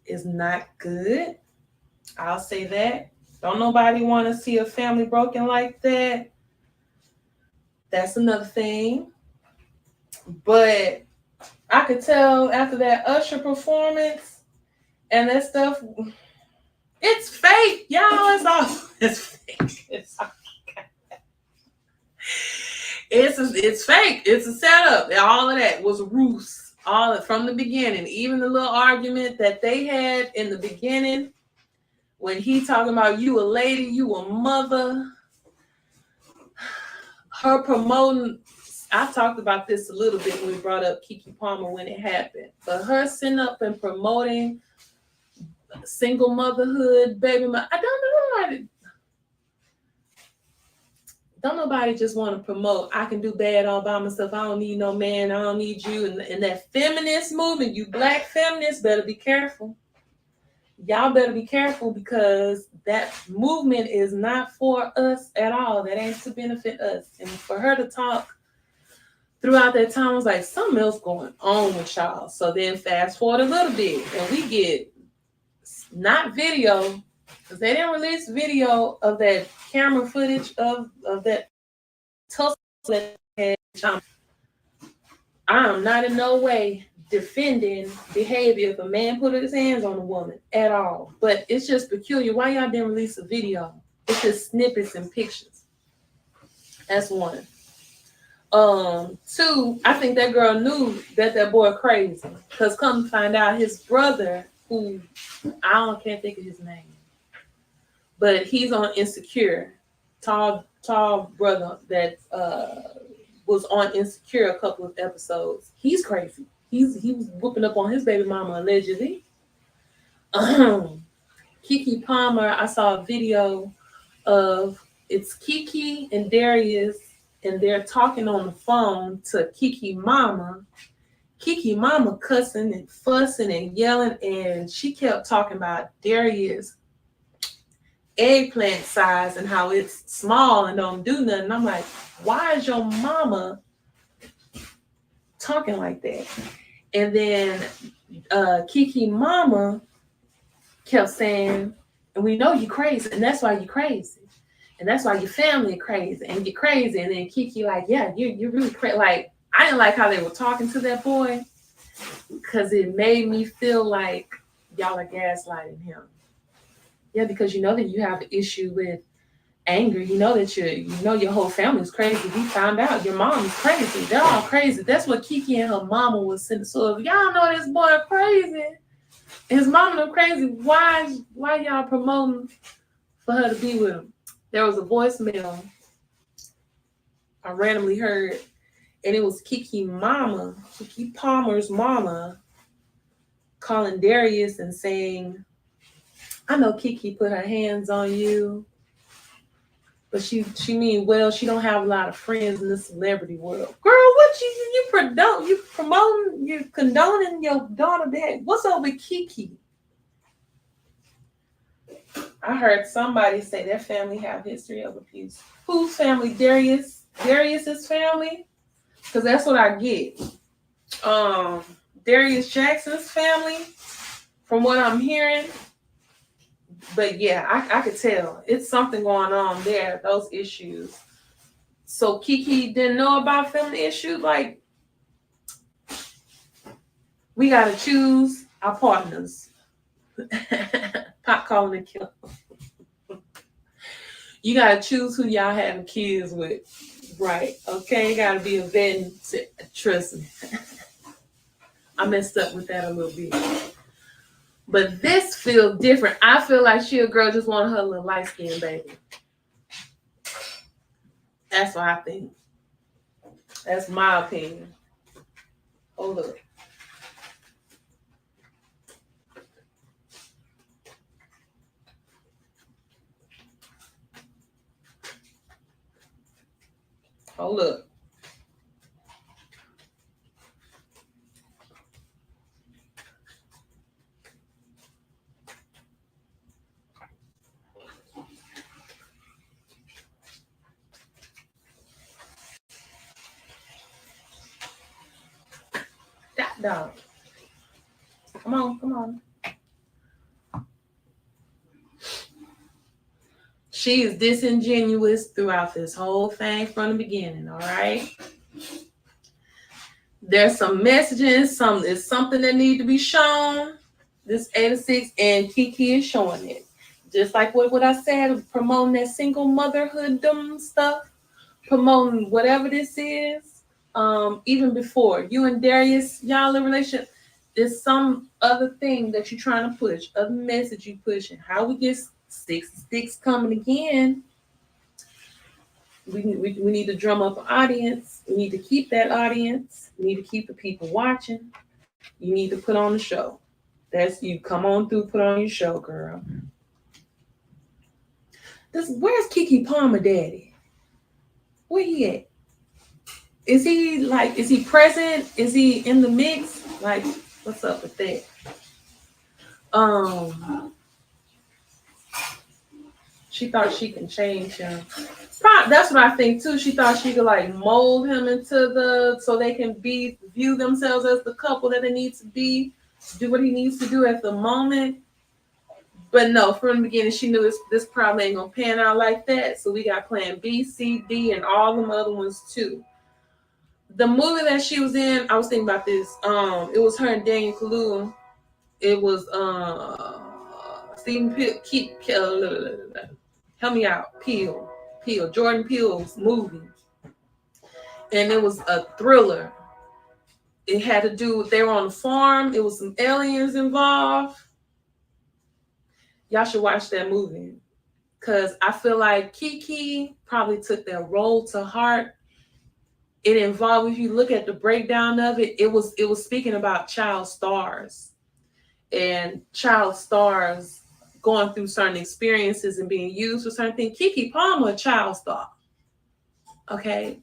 is not good. I'll say that. Don't nobody want to see a family broken like that. That's another thing. But I could tell after that Usher performance and that stuff, it's fake, y'all. It's fake. It's fake. It's a setup. All of that was ruse. All from the beginning. Even the little argument that they had in the beginning when he talking about you a lady, you a mother. Her promoting. I talked about this a little bit when we brought up Keke Palmer when it happened. But her sitting up and promoting single motherhood, baby mother. Don't nobody just want to promote, I can do bad all by myself. I don't need no man. I don't need you. And that feminist movement, you black feminists better be careful. Y'all better be careful because that movement is not for us at all. That ain't to benefit us. And for her to talk throughout that time, I was like, something else going on with y'all. So then fast forward a little bit and we get not video, because they didn't release video of that camera footage of that tussle that had. I am not in no way defending behavior if a man put his hands on a woman at all. But it's just peculiar. Why y'all didn't release a video? It's just snippets and pictures. That's one. Two, I think that girl knew that boy crazy. Because come to find out, his brother, who can't think of his name, but he's on Insecure, tall brother that was on Insecure a couple of episodes. He's crazy. He was whooping up on his baby mama allegedly. Keke Palmer, I saw a video of it's Keke and Darius, and they're talking on the phone to Keke Mama. Keke Mama cussing and fussing and yelling, and she kept talking about Darius' eggplant size and how it's small and don't do nothing. I'm like, why is your mama talking like that? And then Keke Mama kept saying, and we know you crazy, and that's why you crazy. And that's why your family crazy and get crazy. And then Kiki like, yeah, you're really crazy. Like, I didn't like how they were talking to that boy because it made me feel like y'all are gaslighting him. Yeah, because you know that you have an issue with anger. You know that your whole family is crazy. We found out your mom is crazy. They're all crazy. That's what Kiki and her mama was saying. So if y'all know this boy crazy, his mama crazy, why y'all promoting for her to be with him? There was a voicemail I randomly heard, and it was Kiki Palmer's mama, calling Darius and saying, I know Kiki put her hands on you, but she mean well. She don't have a lot of friends in the celebrity world. Girl, what you promoting, you condoning your daughter that? What's up with Kiki? I heard somebody say their family have history of abuse. Whose family? Darius's family? Because that's what I get. Darius Jackson's family, from what I'm hearing. But yeah, I could tell it's something going on there, those issues. So Kiki didn't know about family issues. Like, we gotta choose our partners. Pop calling the killer. You gotta choose who y'all having kids with. Right. Okay, gotta be a vet. Trust me. I messed up with that a little bit. But this feels different. I feel like she a girl just wanted her little light skinned baby. That's what I think. That's my opinion. Hold up. Hold up. That dog. Come on. She is disingenuous throughout this whole thing from the beginning, all right? There's some messages, it's something that need to be shown. This 8 of 6, and Kiki is showing it. Just like what I said, promoting that single motherhood stuff, promoting whatever this is. Even before you and Darius, y'all in relationship, there's some other thing that you're trying to push, other message you pushing. How we get 6 sticks coming again? We need to drum up an audience. We need to keep that audience. We need to keep the people watching. You need to put on the show. That's you. Come on through, put on your show, girl. Where's Kiki Palmer daddy? Where he at? Is he present? Is he in the mix? Like, what's up with that? She thought she can change him. That's what I think too. She thought she could like mold him into so they can view themselves as the couple that they need to be, do what he needs to do at the moment. But no, from the beginning, she knew this probably ain't gonna pan out like that. So we got plan B, C, D, and all them other ones too. The movie that she was in, I was thinking about this. It was her and Daniel Kaluuya. It was Stephen Peele. Help me out. Jordan Peele's movie, and it was a thriller. It had to do with they were on the farm. It was some aliens involved. Y'all should watch that movie because I feel like Kiki probably took that role to heart. It involved, if you look at the breakdown of it, it was speaking about child stars and child stars going through certain experiences and being used for certain things. Kiki Palmer, a child star. Okay.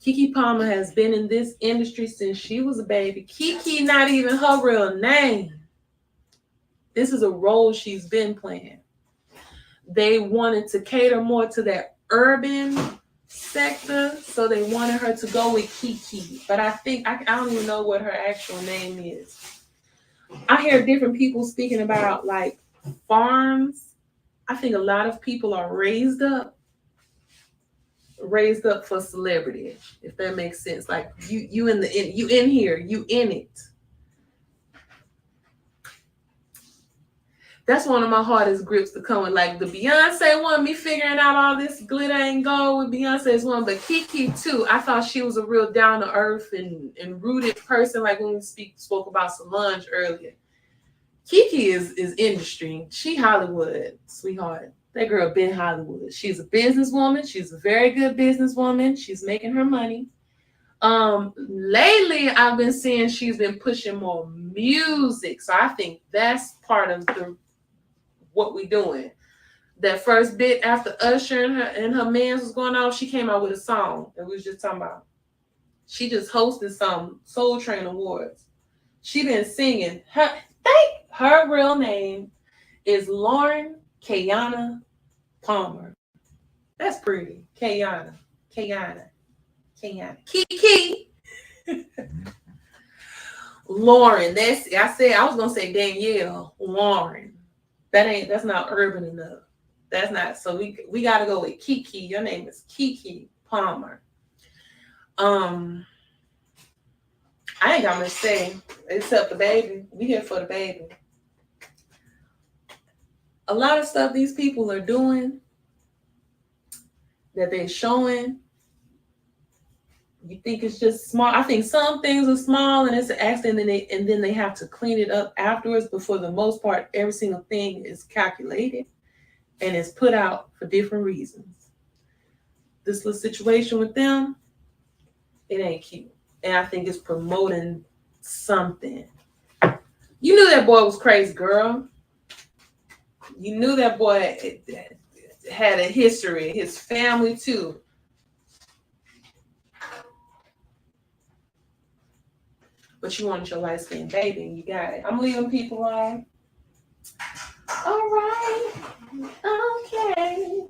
Kiki Palmer has been in this industry since she was a baby. Kiki, not even her real name. This is a role she's been playing. They wanted to cater more to that urban sector, so they wanted her to go with Kiki. But I think, I don't even know what her actual name is. I hear different people speaking about like farms. I think a lot of people are raised up raised up for celebrity, if that makes sense. Like you in here, you in it. That's one of my hardest grips to come with. Like the Beyonce one, me figuring out all this glitter and gold with Beyonce's one, but Kiki too. I thought she was a real down to earth and rooted person. Like when we spoke about Solange earlier. Kiki is industry. She Hollywood, sweetheart. That girl been Hollywood. She's a businesswoman. She's a very good businesswoman. She's making her money. Lately I've been seeing she's been pushing more music. So I think that's part of what we doing. That first bit after Usher and her mans was going off, she came out with a song that we was just talking about. She just hosted some Soul Train Awards. She been singing. Her real name is Lauren Kayana Palmer. That's pretty. Kayana. Kiki. Lauren. I was gonna say Danielle. Lauren. That's not urban enough. That's not. So we gotta go with Kiki. Your name is Kiki Palmer. I ain't got much to say except the baby. We here for the baby. A lot of stuff these people are doing that they're showing, you think it's just small. I think some things are small and it's an accident, and then they have to clean it up afterwards. But for the most part, every single thing is calculated and it's put out for different reasons. This little situation with them, it ain't cute. And I think it's promoting something. You knew that boy was crazy, girl. You knew that boy had a history, his family too. But you wanted your light-skinned baby and you got it. I'm leaving people alone. All right. Okay.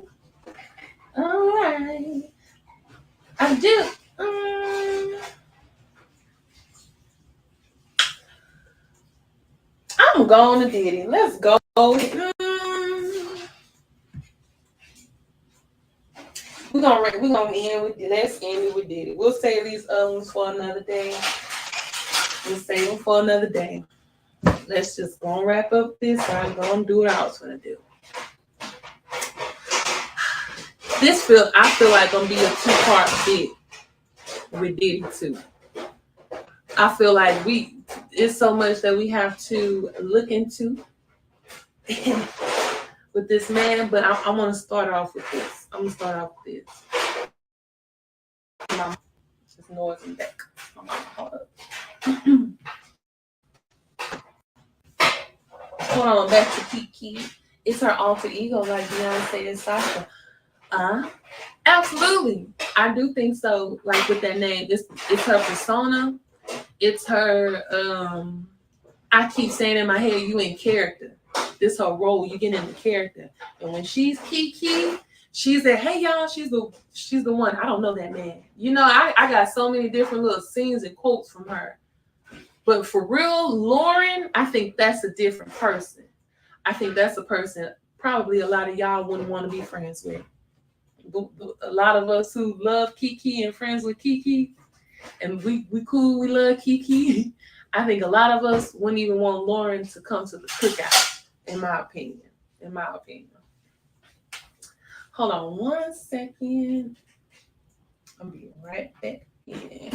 All right. I do. I'm going to Diddy. Let's go. We're gonna end with let's end it with Diddy. We'll save these other ones for another day. We'll save them for another day. Let's just go and wrap up this. I'm gonna do what I was gonna do. I feel like gonna be a 2-part bit with Diddy too. I feel like it's so much that we have to look into with this man, but I want to start off with this. I'm gonna start off with this. Just noise in the back. Hold up. Hold on, back to Kiki. It's her alter ego, like Beyonce and Sasha. Absolutely, I do think so. Like with that name, it's her persona. It's her. I keep saying in my head, you in character. This her role. You get into character, and when she's Kiki, she's like, hey y'all, she's the one. I don't know that man. You know, I got so many different little scenes and quotes from her. But for real, Lauren, I think that's a different person. I think that's a person probably a lot of y'all wouldn't want to be friends with. A lot of us who love Kiki and friends with Kiki, and we cool, we love Kiki. I think a lot of us wouldn't even want Lauren to come to the cookout, in my opinion. Hold on 1 second. I'll be right back in.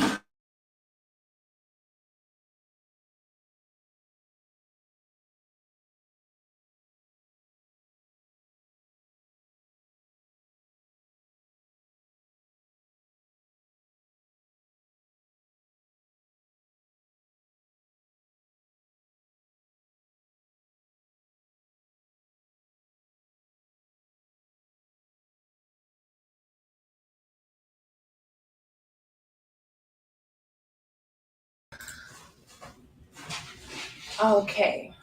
Okay.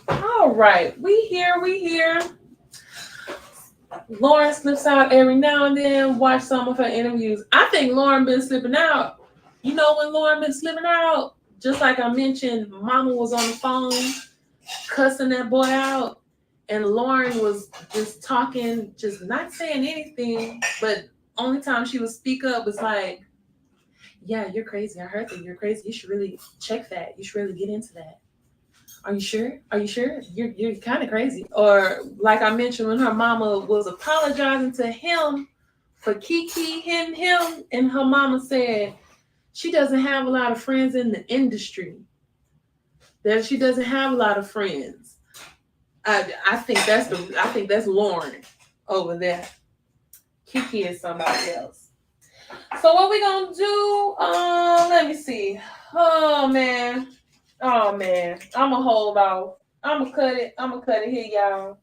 All right. We here. Lauren slips out every now and then. Watch some of her interviews. I think Lauren been slipping out. You know when Lauren been slipping out? Just like I mentioned, Mama was on the phone cussing that boy out. And Lauren was just talking, just not saying anything, but only time she would speak up was like, yeah, you're crazy. I heard that you're crazy. You should really check that. You should really get into that. Are you sure? Are you sure? You're kind of crazy. Or like I mentioned, when her mama was apologizing to him for Kiki hitting him, and her mama said she doesn't have a lot of friends in the industry. That she doesn't have a lot of friends. I think that's Lauren over there. Kiki is somebody else. So what we gonna do? Let me see. Oh man. Oh man. I'ma hold off. I'ma cut it. I'ma cut it here, y'all.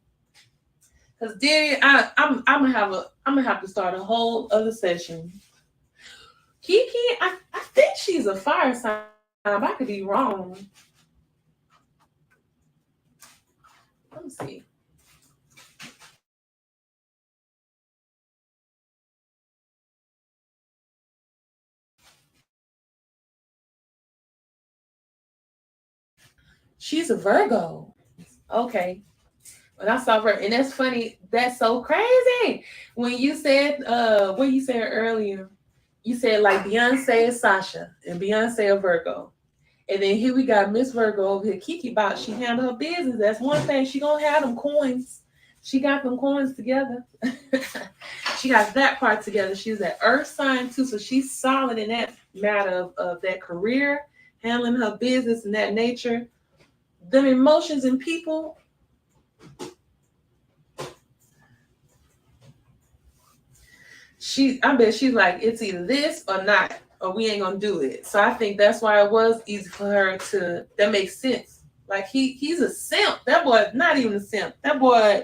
Cause Diddy, I'm gonna have to start a whole other session. Kiki, I think she's a fire sign. I could be wrong. Let me see. She's a Virgo. Okay. When I saw her, and that's funny, that's so crazy. When you said what you said earlier, you said like Beyonce and Sasha, and Beyonce a Virgo. And then here we got Miss Virgo over here, Kiki Bot. She handled her business. That's one thing. She gonna have them coins. She got them coins together. She got that part together. She's an earth sign too, so she's solid in that matter of that career, handling her business and that nature. Them emotions and people. I bet she's like, it's either this or not, or we ain't gonna do it. So I think that's why it was easy for her to. That makes sense. Like he's a simp. That boy, not even a simp. That boy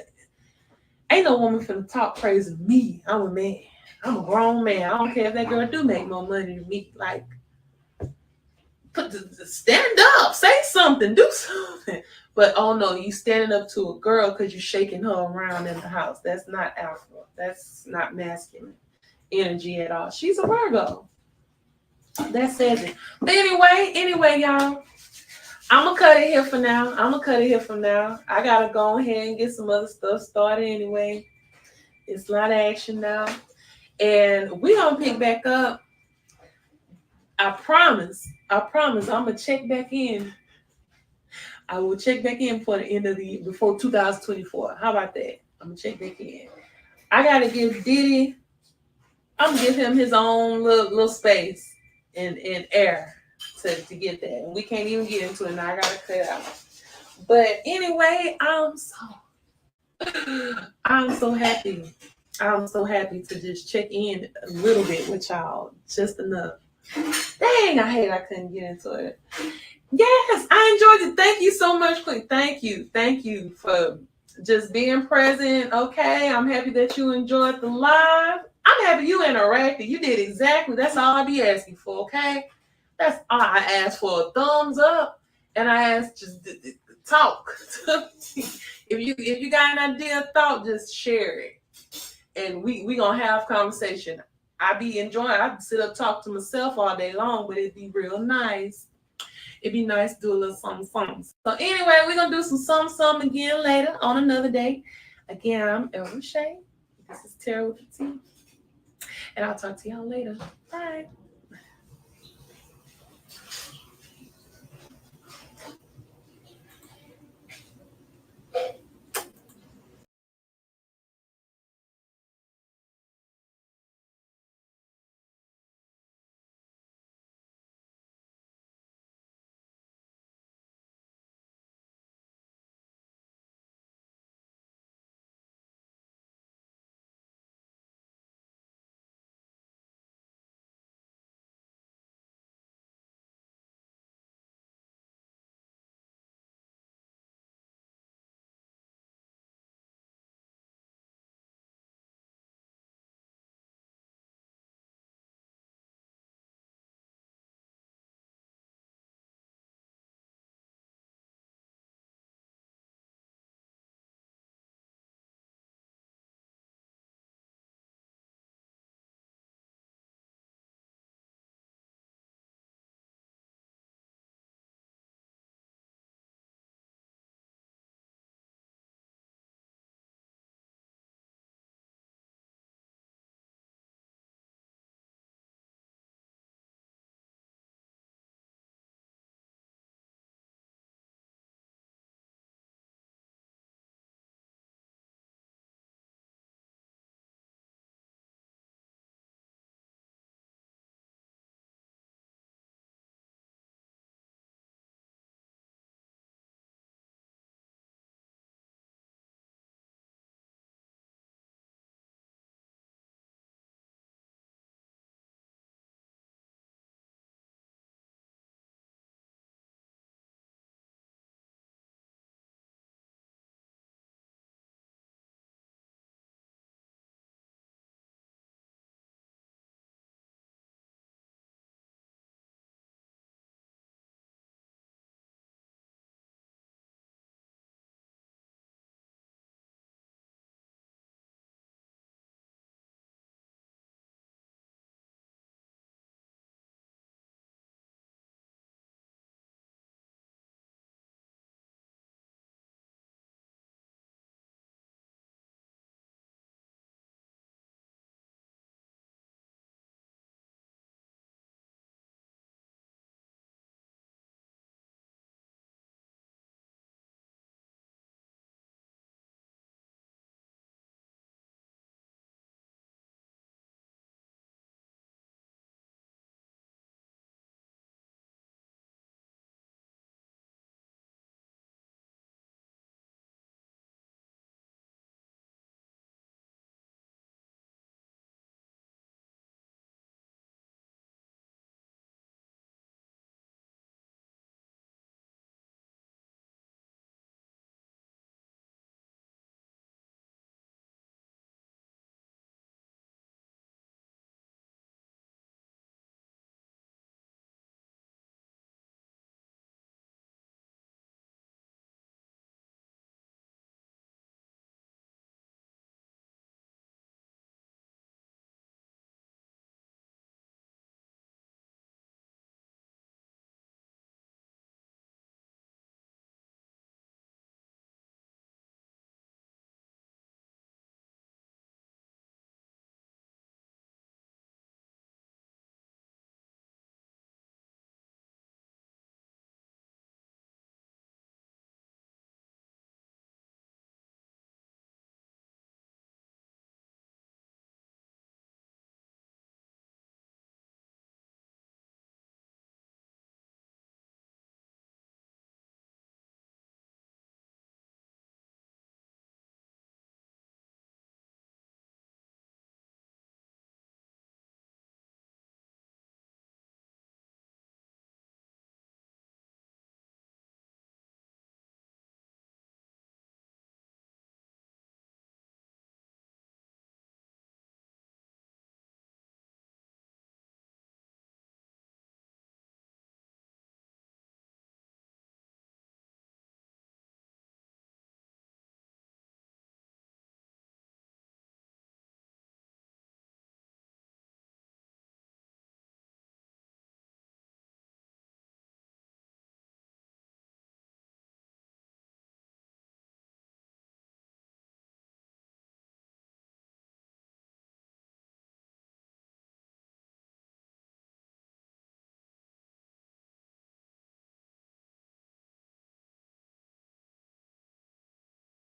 ain't no woman finna talk crazy to me. I'm a man. I'm a grown man. I don't care if that girl do make more money than me. Like, stand up, say something, do something. But oh no, you standing up to a girl because you shaking her around in the house. That's not alpha. That's not masculine energy at all. She's a Virgo. That says it. But anyway, y'all, I'm gonna cut it here for now. I gotta go ahead and get some other stuff started anyway. It's a lot of action now. And we're gonna pick back up. I promise. I'm gonna check back in. I will check back in for the end of the year, before 2024. How about that? I'm gonna check back in. I gotta give Diddy. I'm gonna give him his own little space and air to get that. And we can't even get into it now. I gotta cut out. But anyway, I'm so happy. I'm so happy to just check in a little bit with y'all. Just enough. Dang, I hate I couldn't get into it. Yes, I enjoyed it. Thank you so much. Thank you. Thank you for just being present. Okay, I'm happy that you enjoyed the live. I'm happy you interacted. You did exactly. That's all I be asking for. Okay, that's all I asked for. A thumbs up, and I asked just talk. if you got an idea, thought, just share it, and we gonna have conversation. I be enjoying. I sit up talk to myself all day long, but it'd be real nice. It'd be nice to do a little something. So anyway, we're gonna do some something again later on another day. Again, I'm Elva Shay. This is Tara with the T. And I'll talk to y'all later. Bye.